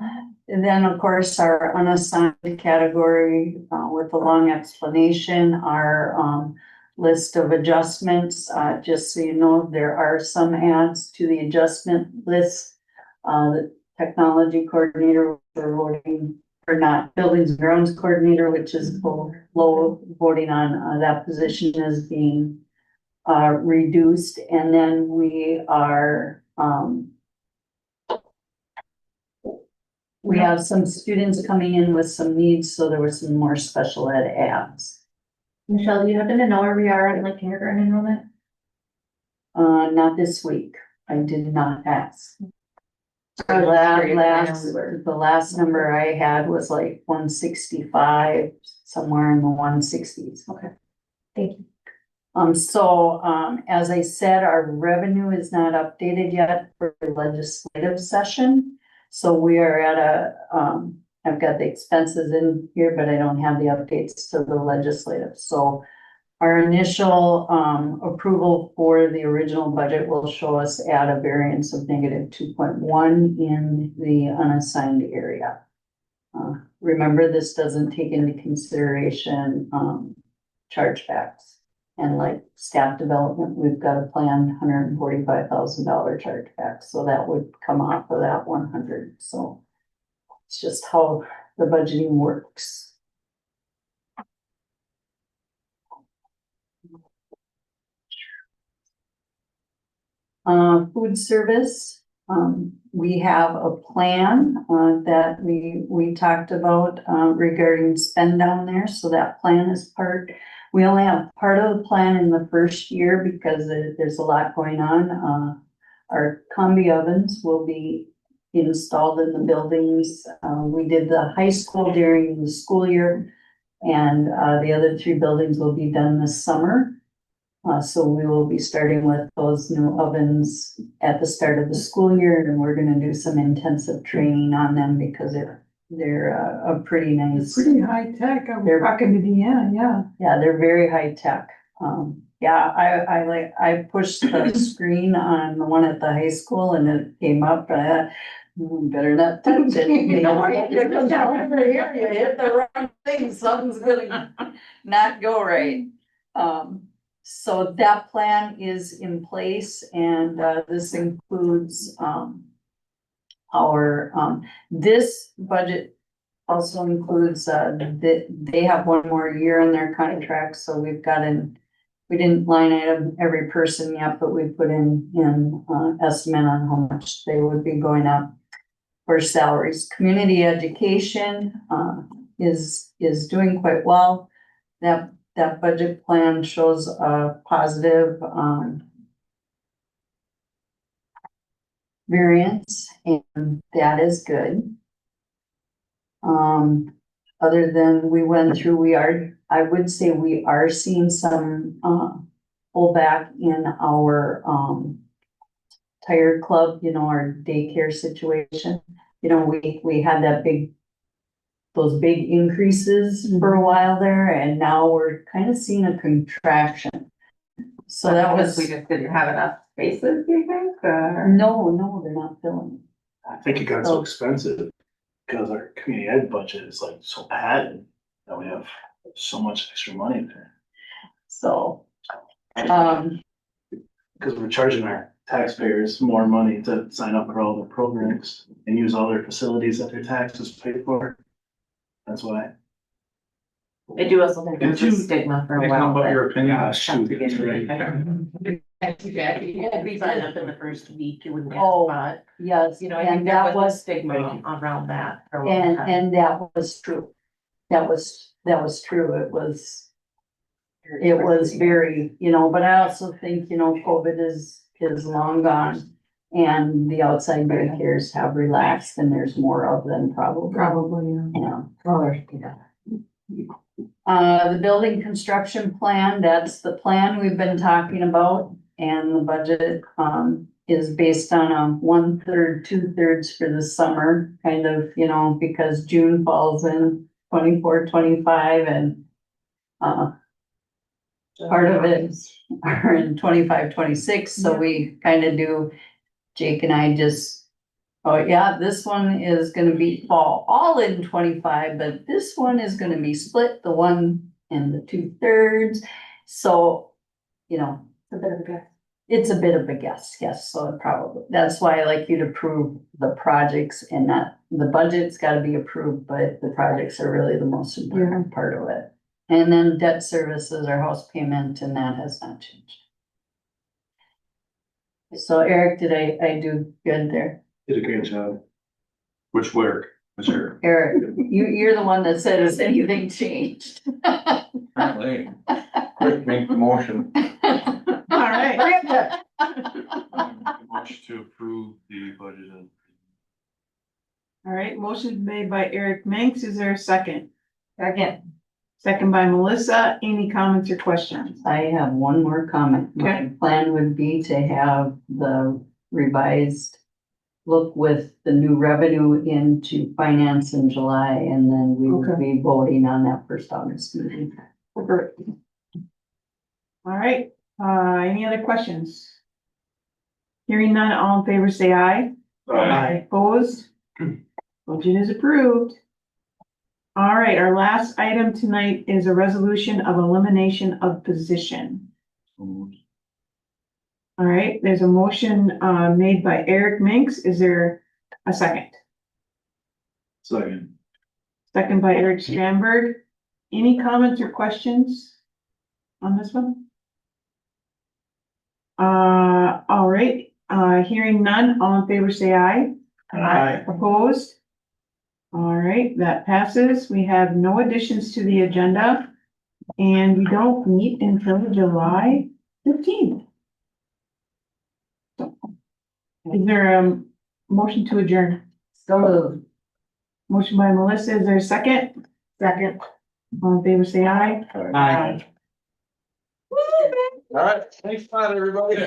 and then of course, our unassigned category, with the long explanation, our, list of adjustments, just so you know, there are some adds to the adjustment list. The technology coordinator, we're voting, or not, buildings and grounds coordinator, which is low voting on, that position is being, reduced, and then we are, we have some students coming in with some needs, so there was some more special ed ads. Michelle, do you happen to know where we are in like kindergarten enrollment? Not this week. I did not ask. I was The curious, I know we were- last number I had was like 165, somewhere in the 160s. Okay, thank you. As I said, our revenue is not updated yet for the legislative session. So we are at I've got the expenses in here, but I don't have the updates to the legislative. So our initial, approval for the original budget will show us at a variance of negative 2.1 in the unassigned area. Remember, this doesn't take into consideration, chargebacks. And like staff development, we've got a planned $145,000 chargeback, so that would come off of that 100, so. It's just how the budgeting works. Food service, we have a plan, that we talked about, regarding spend down there, so that plan is we only have part of the plan in the first year because there's a lot going on. Our combi ovens will be installed in the buildings. We did the high school during the school year, and, the other 3 buildings will be done this summer. So we will be starting with those new ovens at the start of the school year, and we're gonna do some intensive training on them because they're a pretty nice. Pretty high tech. I'm talking to Deanna, yeah. Yeah, they're very high tech. Yeah, I pushed the screen on the one at the high school and it came up, better not touch it. You know, you come down over here, you hit the wrong thing, something's gonna not go right. So that plan is in place, and, this includes, this budget also includes, that they have 1 more year in their contract, so we didn't line item every person yet, but we put in, estimate on how much they would be going up for salaries. Community education, is doing quite well. That budget plan shows a positive, variance, and that is good. Other than we went through, I would say we are seeing some, pullback in our, tired club, our daycare situation. We had those big increases for a while there, and now we're kind of seeing a contraction. So that was. We just didn't have enough spaces, do you think, or? No, they're not filling. I think it got so expensive because our community ed budget is like so padded that we have so much extra money there. So, Because we're charging our taxpayers more money to sign up for all the programs and use all their facilities that their taxes pay for. That's why. I do also think there's a stigma for a Nick, while. how about that- your opinion? Yeah, shoot, that's right. If we sign up in the first week, you wouldn't get a Oh, spot. yes, You know, I think and there that was a was, stigma around that for a long and, time. and that was true. That was true. It was very, but I also think, COVID is long gone. And the outside daycares have relaxed and there's more of them probably. Probably, Yeah. well, there's, yeah. The building construction plan, that's the plan we've been talking about, and the budget, is based on a 1/3, 2/3 for the summer, kind of, you know, because June falls in 24, 25, and, part of it are in 25, 26. So we kind of do, Jake and I just, oh yeah, this one is gonna be fall all in 25, but this one is gonna be split, the 1 and the 2/3. So, you know, It's a bit of a guess. it's a bit of a guess, yes, so probably, that's why I like you to approve the projects and not, the budget's gotta be approved, but the projects are really the most important part of it. And then debt services, our house payment, and that has not changed. So Eric, did I do good there? Did a great job. Which work, Mr. Eric, you're the one that said, has anything changed? Apparently, quick, make the motion. All right. Much to approve the budget. All right, motion made by Eric Minks. Is there a second? Second. Second by Melissa. Any comments or questions? I have one more comment. My plan would be to have the revised look with the new revenue into finance in July, and then we will be voting on that first August meeting. All right, any other questions? Hearing none, all in favor, say aye. Aye. Opposed? Motion is approved. All right, our last item tonight is a resolution of elimination of position. All right, there's a motion, made by Eric Minks. Is there a second? Second. Second by Eric Strandberg. Any comments or questions on this one? All right, hearing none, all in favor say aye. Aye. Opposed? All right, that passes. We have no additions to the agenda, and we don't meet until July 15th. Is there a motion to adjourn? So moved. Motion by Melissa, is there a second? Second. All in favor say aye. All right, thanks a lot, everybody.